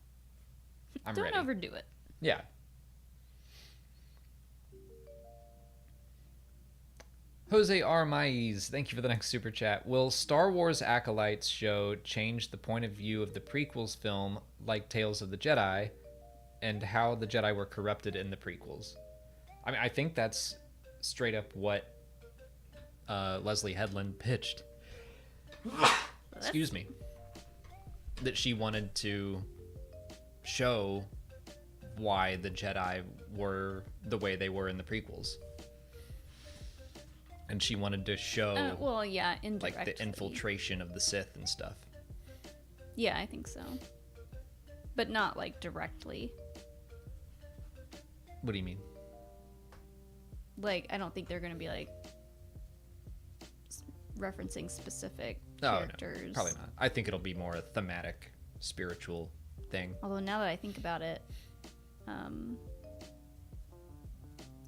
I'm ready. Don't overdo it. Yeah. Jose R. Maes, thank you for the next super chat. Will Star Wars Acolytes show change the point of view of the prequels film like Tales of the Jedi and how the Jedi were corrupted in the prequels? I mean, I think that's straight up what Leslie Headland pitched. Excuse me. That she wanted to show why the Jedi were the way they were in the prequels. And she wanted to show well, yeah, indirectly. like the infiltration of the Sith and stuff. Yeah, I think so. But not like directly. What do you mean? Like, I don't think they're going to be like referencing specific No, characters. probably not. I think it'll be more a thematic, spiritual thing. Although now that I think about it, do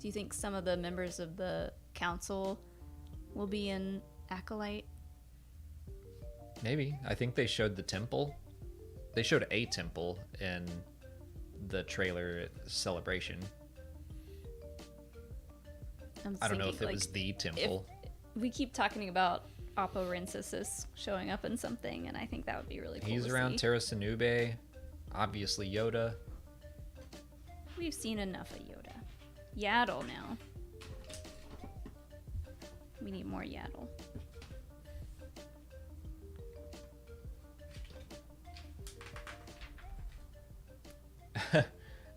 you think some of the members of the council will be in Acolyte? Maybe. I think they showed the temple. They showed a temple in the trailer Celebration. I don't know if it was the temple. We keep talking about Oppo Rensis showing up in something, and I think that would be really cool. He's to around see. Terra Sinube. Obviously Yoda. We've seen enough of Yoda. Yaddle now. We need more Yaddle.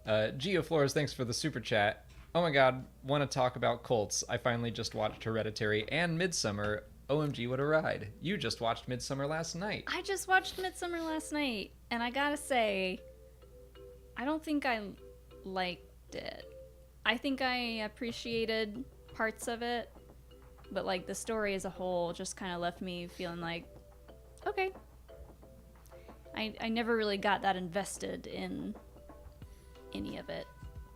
Geoflores, thanks for the super chat. Oh my god, want to talk about cults. I finally just watched Hereditary and Midsummer. OMG, what a ride. You just watched Midsummer last night. I just watched Midsummer last night, and I gotta say, I don't think I liked it. I think I appreciated parts of it, but like the story as a whole just kind of left me feeling like, okay. I never really got that invested in any of it.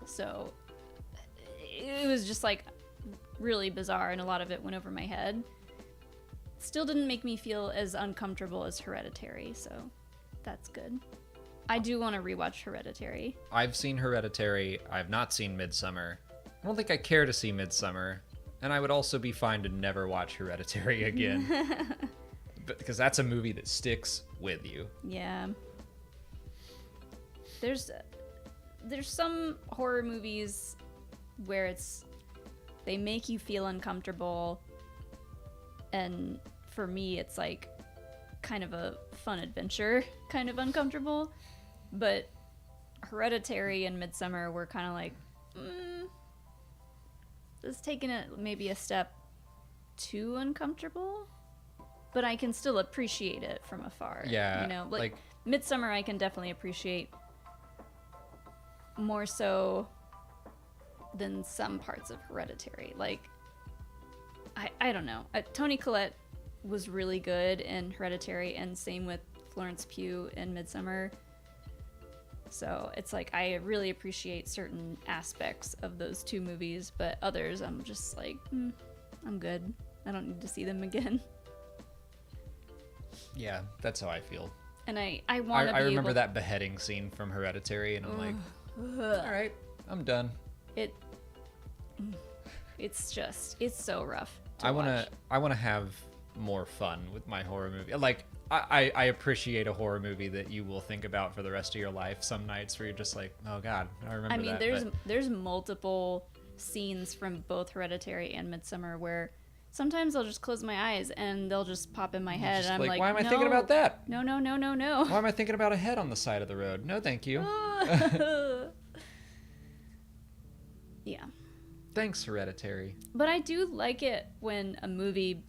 So it was just like really bizarre, and a lot of it went over my head. Still didn't make me feel as uncomfortable as Hereditary, so that's good. I do want to rewatch Hereditary. I've seen Hereditary. I've not seen Midsummer. I don't think I care to see Midsummer. And I would also be fine to never watch Hereditary again. Because that's a movie that sticks with you. Yeah. There's some horror movies where they make you feel uncomfortable, and for me it's like kind of a fun adventure, kind of uncomfortable. But Hereditary and Midsummer were kind of like, it's taking it maybe a step too uncomfortable, but I can still appreciate it from afar. Yeah, you know, like Midsummer I can definitely appreciate more so than some parts of Hereditary. Like, I don't know. Toni Collette was really good in Hereditary, and same with Florence Pugh in Midsummer. So it's like I really appreciate certain aspects of those two movies, but others I'm just like, I'm good. I don't need to see them again. Yeah, that's how I feel. And I want to be I remember able... that beheading scene from Hereditary, and I'm like, all right, I'm done. It's so rough to I watch. want to have more fun with my horror movie. Like, I appreciate a horror movie that you will think about for the rest of your life. Some nights where you're just like, oh god, I remember that. I mean, there's multiple scenes from both Hereditary and Midsummer where sometimes I'll just close my eyes and they'll just pop in my head, and I'm like, why am I thinking about that? No. Why am I thinking about a head on the side of the road? No, thank you. Yeah. Thanks, Hereditary. But I do like it when a movie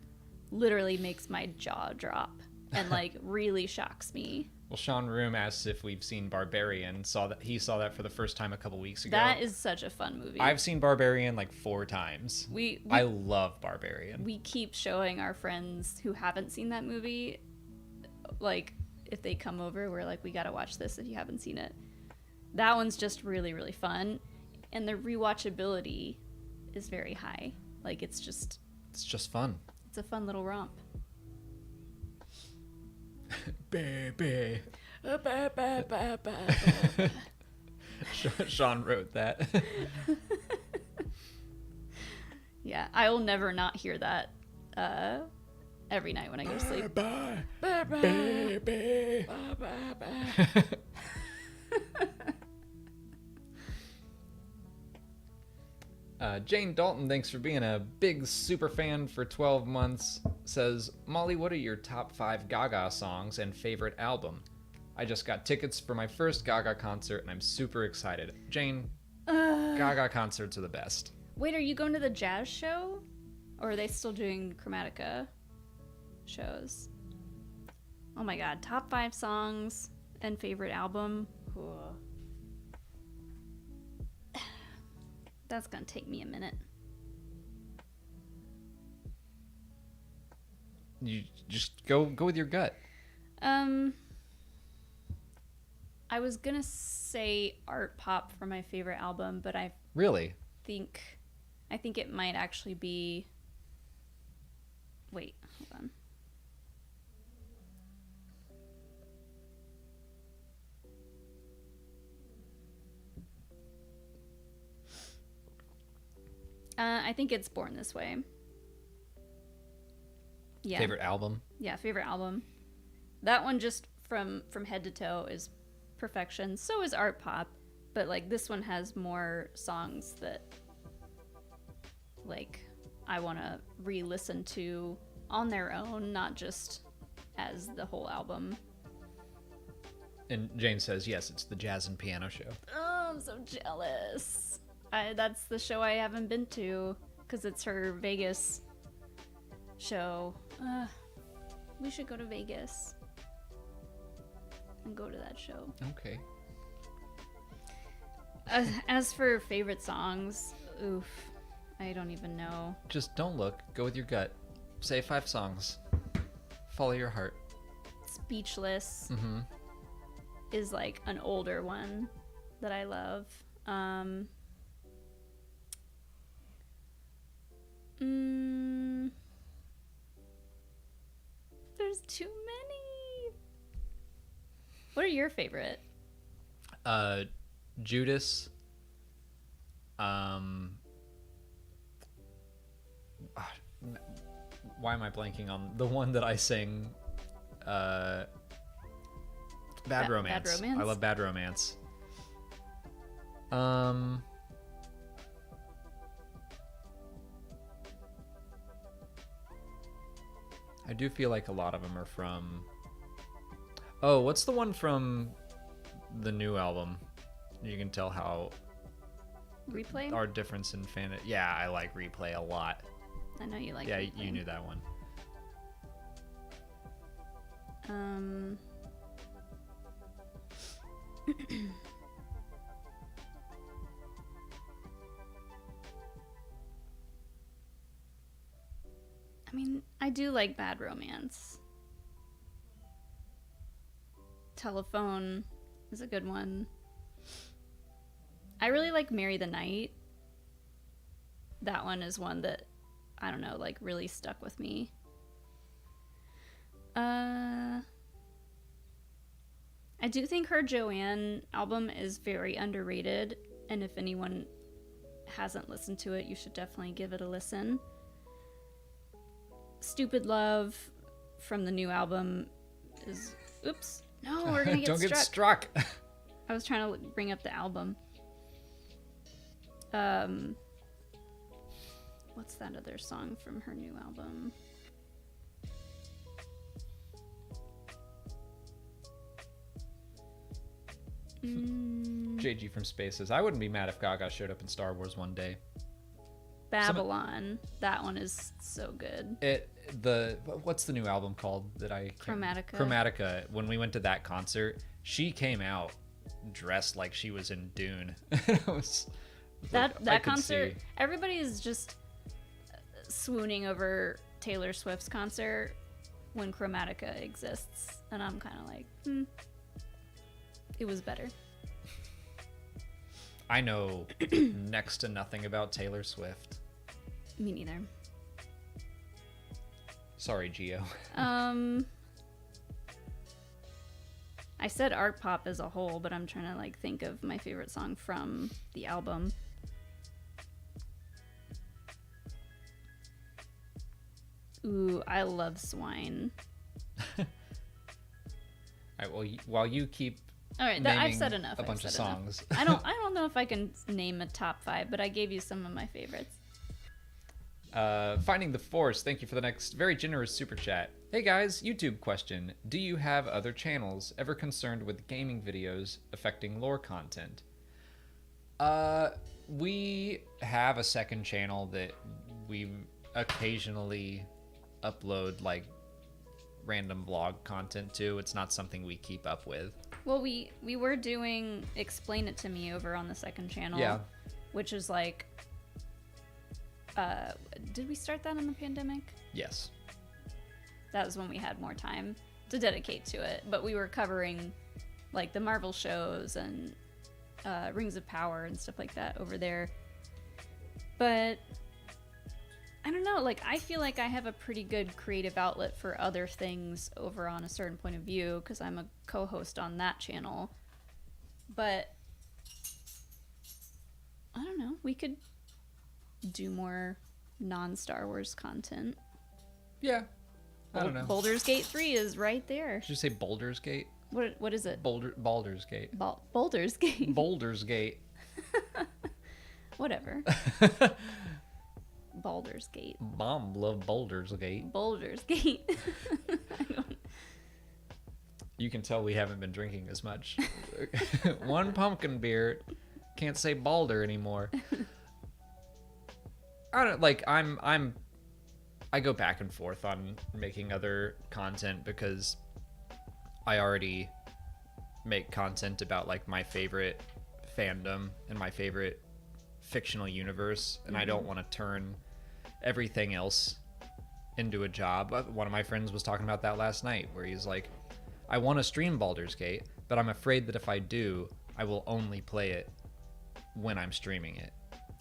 literally makes my jaw drop and like really shocks me. Well, Sean Room asks if we've seen Barbarian. He saw that for the first time a couple weeks ago. That is such a fun movie. I've seen Barbarian like 4 times. I love Barbarian. We keep showing our friends who haven't seen that movie, like, if they come over, we're like, we gotta watch this if you haven't seen it. That one's just really, really fun. And the rewatchability is very high. Like, it's just fun. It's a fun little romp. Baby. Sean wrote that. Yeah, I will never not hear that every night when I go to sleep. Bye, Bye, bye. baby. Bye, bye, bye. Jane Dalton, thanks for being a big super fan for 12 months, says, Molly, what are your top 5 Gaga songs and favorite album? I just got tickets for my first Gaga concert and I'm super excited. Jane, Gaga concerts are the best. Wait, are you going to the jazz show? Or are they still doing Chromatica shows? Oh my god, top 5 songs and favorite album? Ugh. That's gonna take me a minute. You just go with your gut. I was gonna say Art Pop for my favorite album, but I Really? think it might actually be. Wait, hold on. I think it's Born This Way. Yeah. Favorite album? Yeah, favorite album. That one just from head to toe is perfection. So is Art Pop, but like this one has more songs that like I want to re-listen to on their own, not just as the whole album. And Jane says, yes, it's the Jazz and Piano Show. Oh, I'm so jealous. That's the show I haven't been to because it's her Vegas show. We should go to Vegas and go to that show. Okay. As for favorite songs, oof, I don't even know. Just don't look. Go with your gut. Say 5 songs. Follow your heart. Speechless Mm-hmm. is like an older one that I love. There's too many. What are your favorite? Judas. Why am I blanking on the one that I sing? Bad Romance. Bad Romance? I love Bad Romance. I do feel like a lot of them are from... Oh, what's the one from the new album? You can tell how Replay? our difference in fan... Yeah, I like Replay a lot. I know you like Yeah, Replay. you knew that one. I mean, I do like Bad Romance. Telephone is a good one. I really like Marry the Night. That one is one that, I don't know, like really stuck with me. I do think her Joanne album is very underrated, and if anyone hasn't listened to it, you should definitely give it a listen. Stupid Love from the new album is... Oops. No, we're gonna get Don't struck. get struck. I was trying to bring up the album. What's that other song from her new album? JG from Spaces. I wouldn't be mad if Gaga showed up in Star Wars one day. Babylon. That one is so good. What's the new album called that I can't... Chromatica. Chromatica. When we went to that concert, she came out dressed like she was in Dune. It was, That I could concert, see. everybody is just swooning over Taylor Swift's concert when Chromatica exists, and I'm kind of like, it was better. I know next to nothing about Taylor Swift. Me neither. Sorry, Gio. I said art pop as a whole, but I'm trying to like think of my favorite song from the album. Ooh, I love swine. All right, well, while you keep All right, naming I've said enough. a bunch of songs. I don't know if I can name a top 5, but I gave you some of my favorites. Finding the Force, thank you for the next very generous super chat. Hey guys, YouTube question. Do you have other channels ever concerned with gaming videos affecting lore content? We have a second channel that we occasionally upload like random vlog content to. It's not something we keep up with. Well, we were doing Explain It to Me over on the second channel. Yeah. Which is like, did we start that in the pandemic? Yes. That was when we had more time to dedicate to it. But we were covering like the Marvel shows and Rings of Power and stuff like that over there. But I don't know, like I feel like I have a pretty good creative outlet for other things over on A Certain Point of View because I'm a co-host on that channel. But I don't know, we could do more non-Star Wars content. Yeah. I don't know. Baldur's Gate 3 is right there. Did you say Baldur's Gate? What is it? Baldur's Gate. Baldur's Gate. Baldur's Gate. Whatever. Baldur's Gate. Mom loved Baldur's Gate. Baldur's Gate. I don't... You can tell we haven't been drinking as much. One pumpkin beer. Can't say Baldur anymore. I don't like. I go back and forth on making other content because I already make content about like my favorite fandom and my favorite fictional universe, and I don't want to turn everything else into a job. One of my friends was talking about that last night, where he's like, I want to stream Baldur's Gate, but I'm afraid that if I do, I will only play it when I'm streaming it,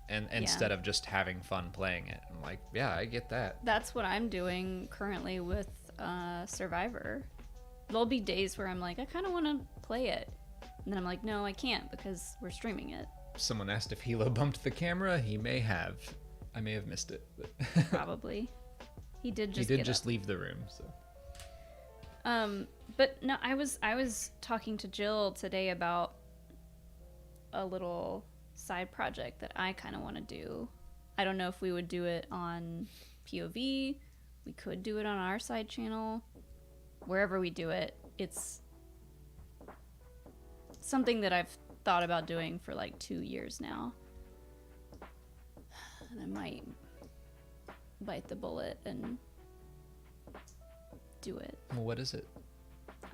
and instead of just having fun playing it. I'm like, yeah, I get that. That's what I'm doing currently with Survivor. There'll be days where I'm like, I kind of want to play it, and then I'm like, no, I can't because we're streaming it. Someone asked if Hilo bumped the camera. He may have. I may have missed it. But Probably. He did just leave the room. So. But no, I was talking to Jill today about a little side project that I kind of want to do. I don't know if we would do it on POV. We could do it on our side channel. Wherever we do it, it's something that I've thought about doing for like 2 years now. And I might bite the bullet and do it. Well, what is it?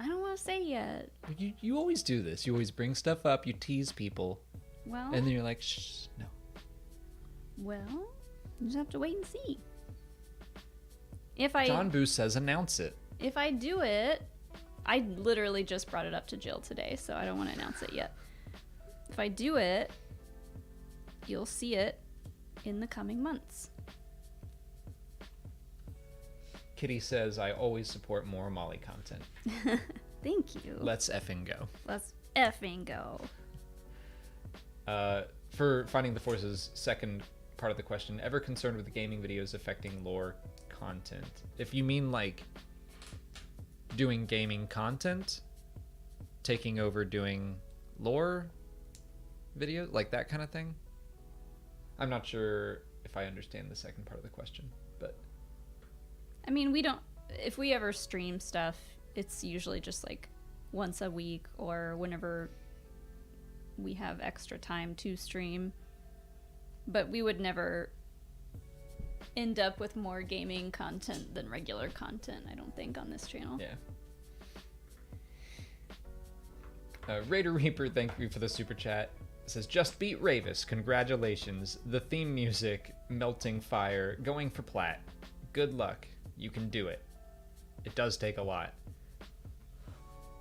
I don't want to say yet. You always do this. You always bring stuff up. You tease people. Well, And then you're like, shh, no. well, you just have to wait and see. John Boo says announce it. If I do it, I literally just brought it up to Jill today, so I don't want to announce it yet. If I do it, you'll see it in the coming months. Kitty says, I always support more Molly content. Thank you. Let's effing go. Let's effing go. For Finding the Force's second part of the question, ever concerned with gaming videos affecting lore content? If you mean like doing gaming content, taking over doing lore videos, like that kind of thing? I'm not sure if I understand the second part of the question, but... I mean, if we ever stream stuff, it's usually just like once a week or whenever we have extra time to stream. But we would never end up with more gaming content than regular content, I don't think, on this channel. Yeah. Raider Reaper, thank you for the super chat. It says, just beat Ravis. Congratulations. The theme music, Melting Fire, going for plat. Good luck. You can do it. It does take a lot.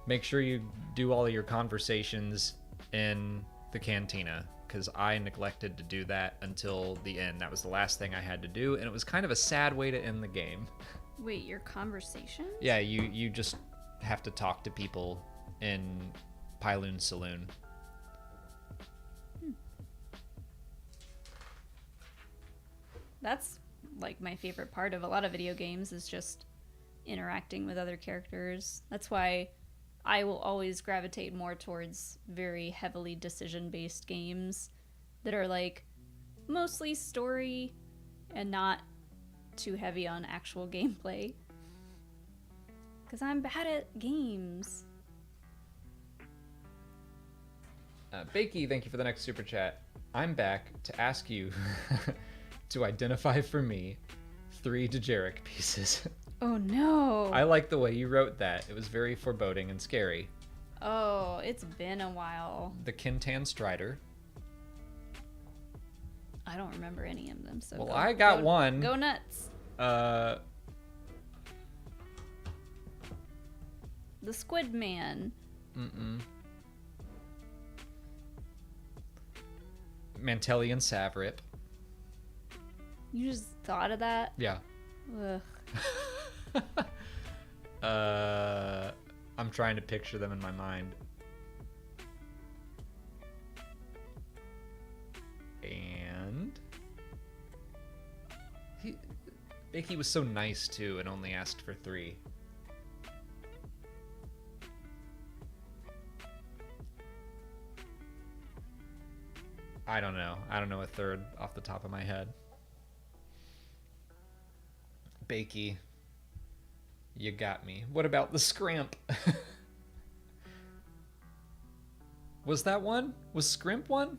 Make sure you do all of your conversations in the cantina, because I neglected to do that until the end. That was the last thing I had to do, and it was kind of a sad way to end the game. Wait, your conversation? Yeah, you just have to talk to people in Pyloon Saloon. like my favorite part of a lot of video games is just interacting with other characters. That's why I will always gravitate more towards very heavily decision-based games that are like mostly story and not too heavy on actual gameplay. Because I'm bad at games. Bakey, thank you for the next super chat. I'm back to ask you to identify for me 3 Dejeric pieces. Oh no. I like the way you wrote that. It was very foreboding and scary. Oh, it's been a while. The Kintan Strider. I don't remember any of them, so Well, I got one. Go nuts. The Squid Man. Mantelian Savrip. You just thought of that? Yeah. Ugh. I'm trying to picture them in my mind. And Bakey was so nice too and only asked for 3. I don't know. I don't know a third off the top of my head. Bakey, you got me. What about the Scrimp? Was that one? Was Scrimp one?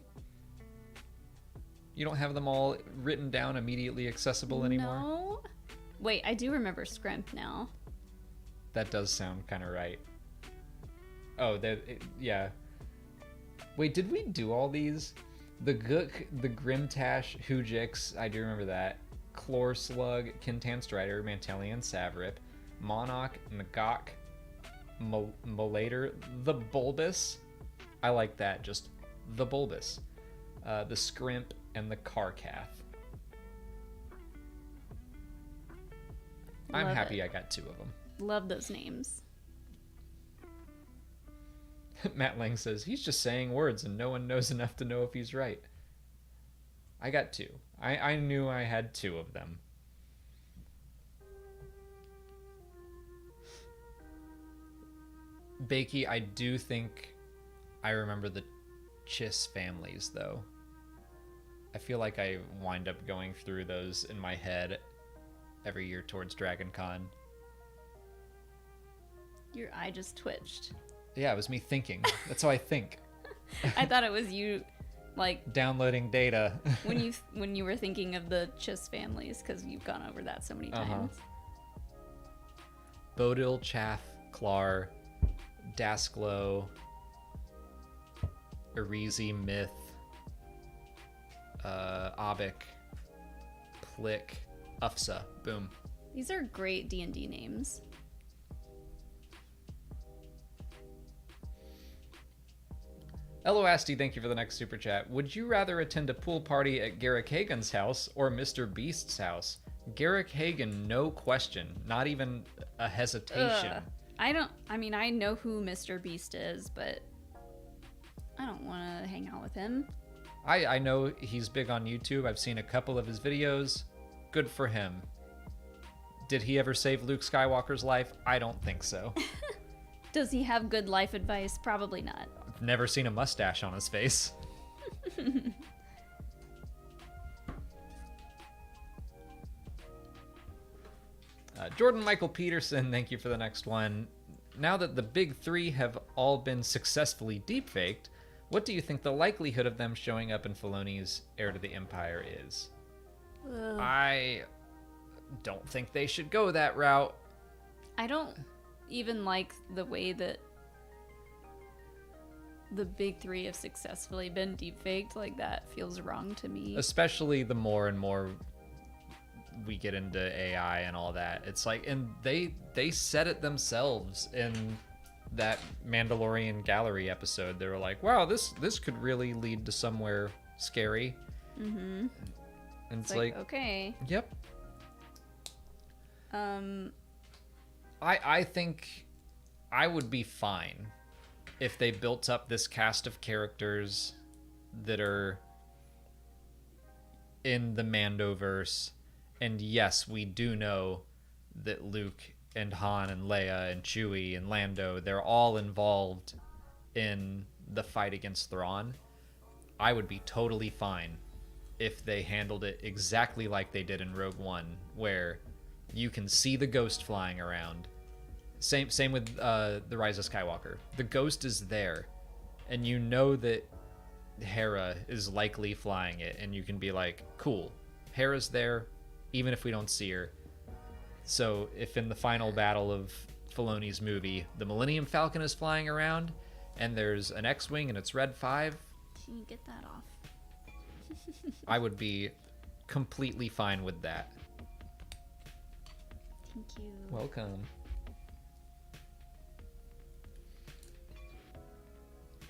You don't have them all written down immediately accessible anymore? No. Wait, I do remember Scrimp now. That does sound kind of right. Oh, yeah. Wait, did we do all these? The Gook, the Grimtash, Hoojix, I do remember that. Chlorslug, Kintan Strider, Mantelian Savrip, Monarch, Nagok, Malater, the Bulbous. I like that, just the Bulbous. The Scrimp, and the Carcath. I'm happy I got 2 of them. Love those names. Matt Lang says, he's just saying words and no one knows enough to know if he's right. I got 2. I knew I had 2 of them. Bakey, I do think I remember the Chiss families, though. I feel like I wind up going through those in my head every year towards Dragon Con. Your eye just twitched. Yeah, it was me thinking. That's how I think. I thought it was you, like downloading data. when you were thinking of the Chiss families, because you've gone over that so many times. Bodil, Chaff, Klar, Dasklo, Arizi, Myth, Abik, Plick, Ufsa. Boom. These are great D&D names. Asti, thank you for the next super chat. Would you rather attend a pool party at Garrick Hagen's house or Mr. Beast's house? Garrick Hagen, no question. Not even a hesitation. I know who Mr. Beast is, but I don't want to hang out with him. I know he's big on YouTube. I've seen a couple of his videos. Good for him. Did he ever save Luke Skywalker's life? I don't think so. Does he have good life advice? Probably not. I've never seen a mustache on his face. Jordan Michael Peterson, thank you for the next one. Now that the big 3 have all been successfully deepfaked, what do you think the likelihood of them showing up in Filoni's Heir to the Empire is? Ugh. I don't think they should go that route. I don't even like the way that the big 3 have successfully been deepfaked. Like, that feels wrong to me. Especially the more and more we get into AI and all that. It's like, and they said it themselves in that Mandalorian Gallery episode. They were like, wow, this could really lead to somewhere scary. Mm-hmm. And it's like, okay. Yep. I think I would be fine if they built up this cast of characters that are in the Mandoverse And yes, we do know that Luke and Han and Leia and Chewie and Lando, they're all involved in the fight against Thrawn. I would be totally fine if they handled it exactly like they did in Rogue One, where you can see the ghost flying around. Same with The Rise of Skywalker. The ghost is there, and you know that Hera is likely flying it, and you can be like, cool, Hera's there, even if we don't see her. So if in the final battle of Filoni's movie, the Millennium Falcon is flying around, and there's an X-Wing and it's Red 5, Can you get that off? I would be completely fine with that. Thank you. Welcome.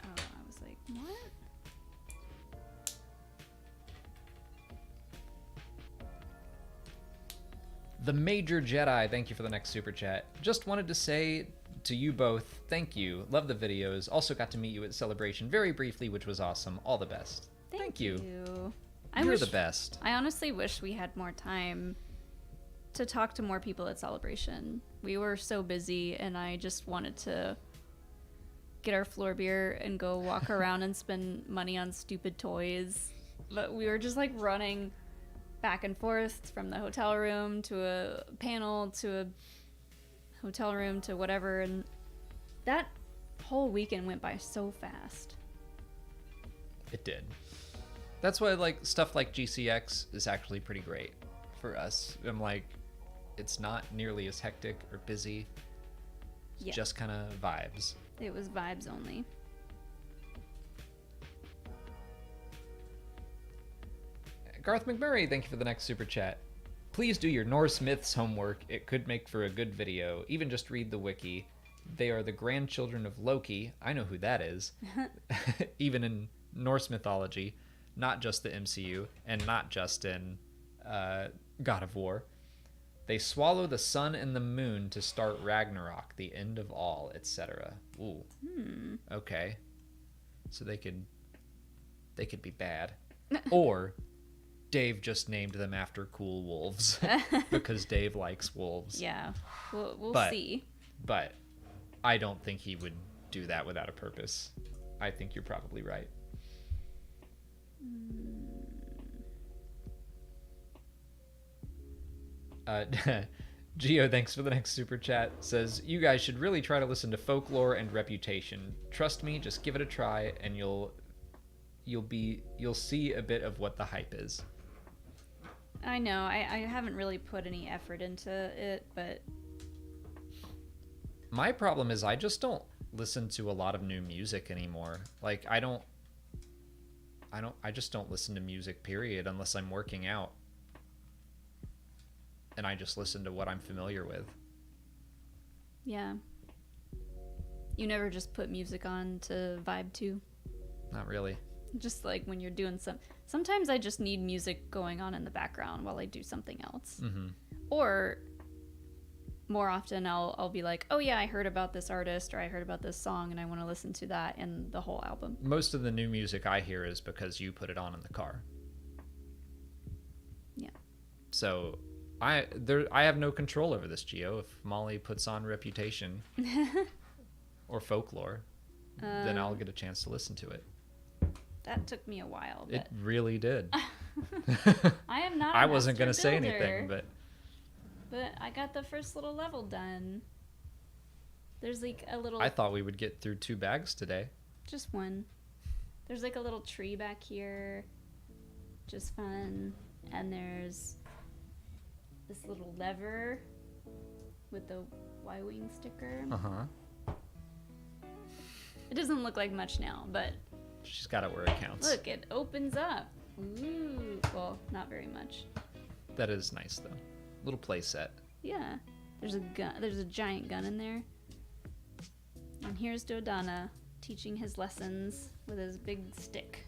Oh, I was like, what? The Major Jedi, thank you for the next super chat. Just wanted to say to you both, thank you. Love the videos. Also got to meet you at Celebration very briefly, which was awesome. All the best. Thank you. You're the best. I honestly wish we had more time to talk to more people at Celebration. We were so busy, and I just wanted to get our floor beer and go walk around and spend money on stupid toys. But we were just like running back and forth from the hotel room to a panel to a hotel room to whatever, and that whole weekend went by so fast. It did. That's why like stuff like GCX is actually pretty great for us. I'm like, it's not nearly as hectic or busy. It's just kind of vibes. It was vibes only. Garth McMurray, thank you for the next super chat. Please do your Norse myths homework. It could make for a good video. Even just read the wiki. They are the grandchildren of Loki. I know who that is. Even in Norse mythology, not just the MCU, and not just in God of War. They swallow the sun and the moon to start Ragnarok, the end of all, etc. Ooh. Okay. So they could be bad. Or Dave just named them after cool wolves because Dave likes wolves. Yeah, we'll see. But I don't think he would do that without a purpose. I think you're probably right. Geo, thanks for the next super chat. Says, you guys should really try to listen to Folklore and Reputation. Trust me, just give it a try, and you'll see a bit of what the hype is. I know. I haven't really put any effort into it, but my problem is I just don't listen to a lot of new music anymore. Like I just don't listen to music, period, unless I'm working out. And I just listen to what I'm familiar with. yeah. You never just put music on to vibe to? Not really. Just like when you're doing sometimes I just need music going on in the background while I do something else. Mm-hmm. Or more often I'll be like, oh yeah, I heard about this artist or I heard about this song and I want to listen to that and the whole album. Most of the new music I hear is because you put it on in the car. Yeah. So I have no control over this, Geo. If Molly puts on Reputation or Folklore, then I'll get a chance to listen to it. That took me a while. But It really did. I am not. I wasn't going to say anything, but I got the first little level done. There's like a little. I thought we would get through 2 bags today. Just one. There's like a little tree back here. Just fun. And there's this little lever with the Y-wing sticker. Uh-huh. It doesn't look like much now, but She's got it where it counts. look, it opens up. Ooh. Well, not very much. That is nice, though. Little play set. Yeah. There's a gun. There's a giant gun in there. And here's Dodana teaching his lessons with his big stick.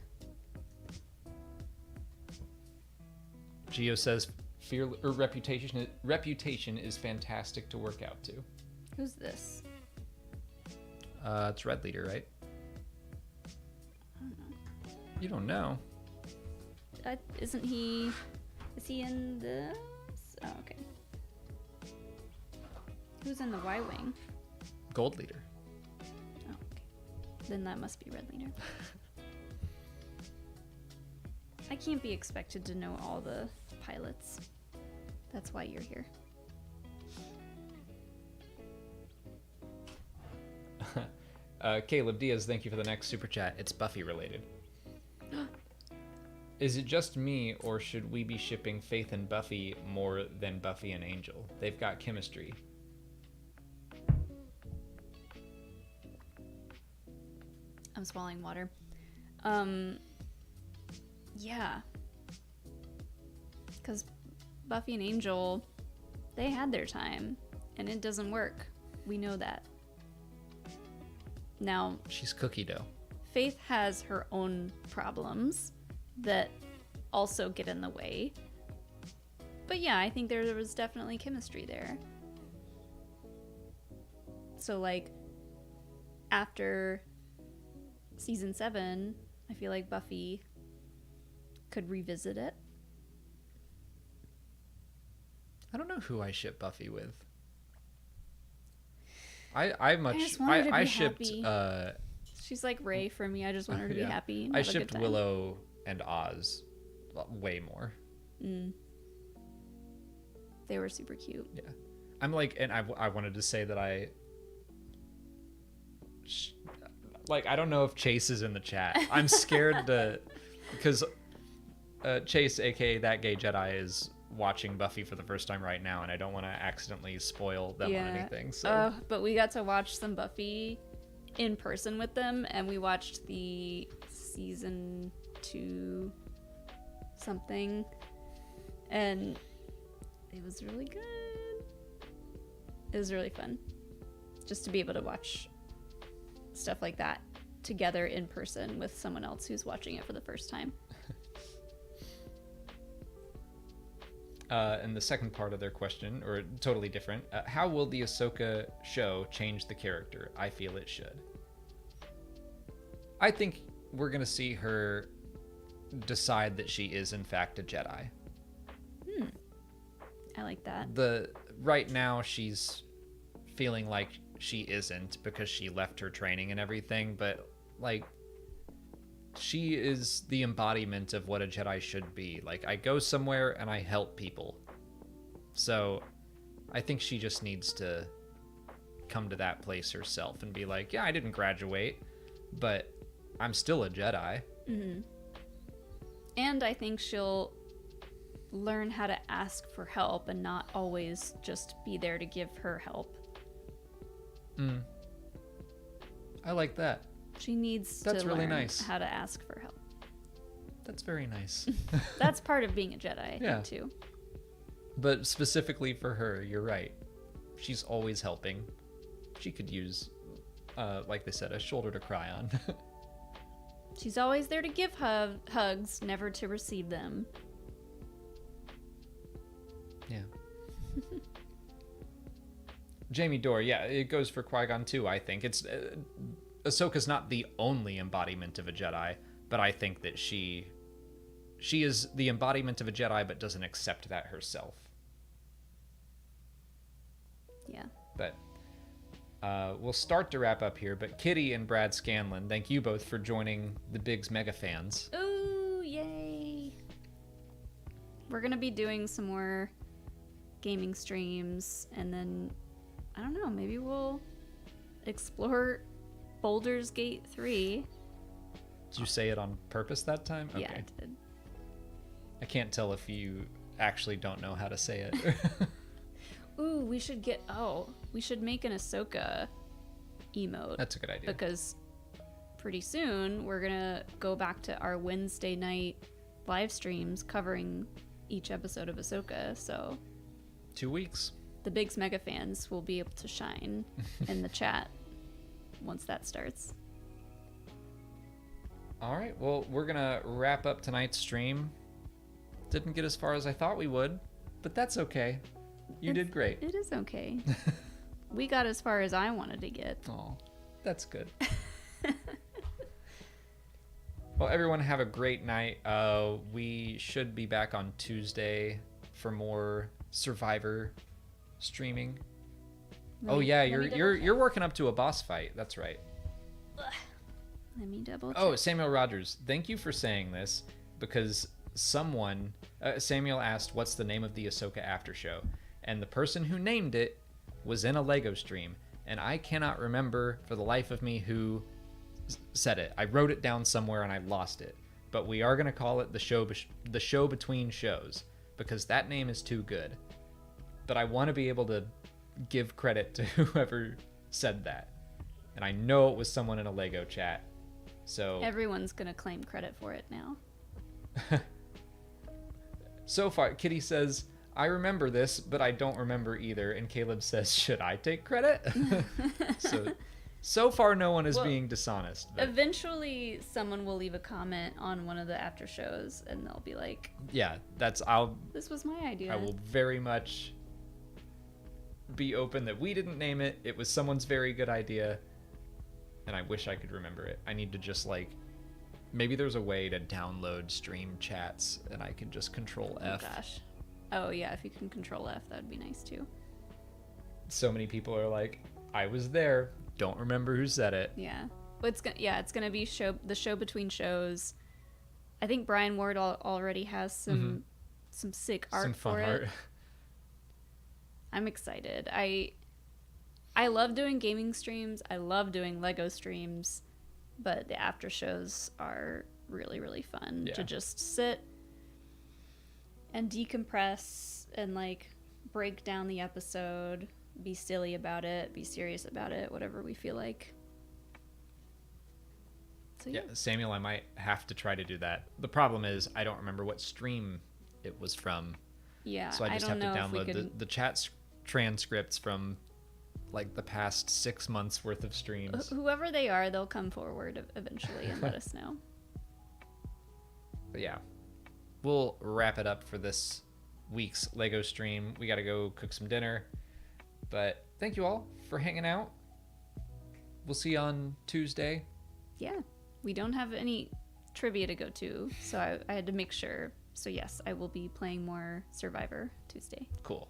Geo says Reputation is fantastic to work out to. Who's this? It's Red Leader, right? I don't know. You don't know. Isn't he? Is he in the Who's in the Y Wing? Gold Leader. Oh, okay. Then that must be Red Leader. I can't be expected to know all the pilots. That's why you're here. Caleb Diaz, thank you for the next super chat. It's Buffy related. Is it just me, or should we be shipping Faith and Buffy more than Buffy and Angel? They've got chemistry. I'm swallowing water. Yeah. Because Buffy and Angel, they had their time, and it doesn't work. We know that. Now, She's cookie dough. Faith has her own problems that also get in the way. But yeah, I think there was definitely chemistry there. So, like, after season 7, I feel like Buffy could revisit it. I don't know who I ship Buffy with. I just want her to be shipped happy. She's like Ray for me. I just want her to be happy. And I have a good shipped time. Willow and Oz way more. They were super cute. Yeah. I'm like, and I wanted to say that I don't know if Chase is in the chat. I'm scared to, because Chase, aka That Gay Jedi, is watching Buffy for the first time right now, and I don't want to accidentally spoil them on anything. So, but we got to watch some Buffy in person with them, and we watched the season 2 something, and it was really good. It was really fun just to be able to watch stuff like that together in person with someone else who's watching it for the first time. And the second part of their question, or totally different, how will the Ahsoka show change the character? I feel it should. I think we're going to see her decide that she is, in fact, a Jedi. I like that. Right now, she's feeling like she isn't because she left her training and everything, but, like, she is the embodiment of what a Jedi should be. Like, I go somewhere and I help people. So I think she just needs to come to that place herself and be like, yeah, I didn't graduate, but I'm still a Jedi. Mm-hmm. And I think she'll learn how to ask for help and not always just be there to give her help. I like that. She needs That's to really learn nice. how to ask for help. That's very nice. That's part of being a Jedi, I Yeah. think, too. But specifically for her, you're right. She's always helping. She could use, like they said, a shoulder to cry on. She's always there to give hugs, never to receive them. Yeah. Jamie Dore, yeah, it goes for Qui-Gon too, I think. It's Ahsoka's not the only embodiment of a Jedi, but I think that she is the embodiment of a Jedi but doesn't accept that herself. Yeah. But we'll start to wrap up here, but Kitty and Brad Scanlon, thank you both for joining the Biggs Mega Fans. Ooh, yay! We're gonna be doing some more gaming streams, and then, I don't know, maybe we'll explore Baldur's Gate 3. Did you say it on purpose that time? Okay. Yeah, I did. I can't tell if you actually don't know how to say it. Ooh, we should make an Ahsoka emote. That's a good idea. Because pretty soon we're gonna go back to our Wednesday night live streams covering each episode of Ahsoka, so 2 weeks. the Biggs Mega fans will be able to shine in the chat once that starts. All right, well, we're going to wrap up tonight's stream. Didn't get as far as I thought we would, but that's okay. You did great. It is okay. We got as far as I wanted to get. Oh, that's good. Well, everyone have a great night. We should be back on Tuesday for more Survivor streaming. Oh me- yeah, let me double you're working up to a boss fight. That's right. Let me double check. Oh, Samuel Rogers, thank you for saying this because someone, Samuel asked, "What's the name of the Ahsoka after show?" And the person who named it was in a Lego stream, and I cannot remember for the life of me who said it. I wrote it down somewhere and I lost it. But we are gonna call it the show between shows because that name is too good. But I want to be able to give credit to whoever said that, and I know it was someone in a Lego chat. So Everyone's gonna claim credit for it now. so far, Kitty says, "I remember this, but I don't remember either." And Caleb says, "Should I take credit?" So far, no one is Well, being dishonest. But Eventually, someone will leave a comment on one of the after shows, and they'll be like, yeah, "This was my idea." I will very much be open that we didn't name it. It was someone's very good idea, and I wish I could remember it. I need to just maybe there's a way to download stream chats, and I can just control F. Oh gosh. Oh yeah, if you can control F, that'd be nice too. So many people are like, "I was there. Don't remember who said it." Yeah. Well, it's gonna be the show between shows. I think Brian Ward already has some sick art Some fun for art. it. I'm excited. I love doing gaming streams. I love doing Lego streams, but the after shows are really, really fun Yeah. to just sit and decompress and break down the episode, be silly about it, be serious about it, whatever we feel like. So Yeah, Samuel, I might have to try to do that. The problem is I don't remember what stream it was from. Yeah, So I just don't have to know if we download could- the chat transcripts from the past 6 months worth of streams. Whoever they are, they'll come forward eventually and let us know. But yeah, we'll wrap it up for this week's Lego stream. We got to go cook some dinner. But thank you all for hanging out. We'll see you on Tuesday. Yeah, we don't have any trivia to go to, so I had to make sure. So yes, I will be playing more Survivor Tuesday. Cool.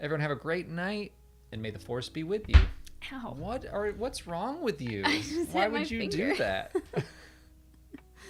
Everyone have a great night, and may the force be with you. Ow. What's wrong with you? I just Why hit my would you finger. do that?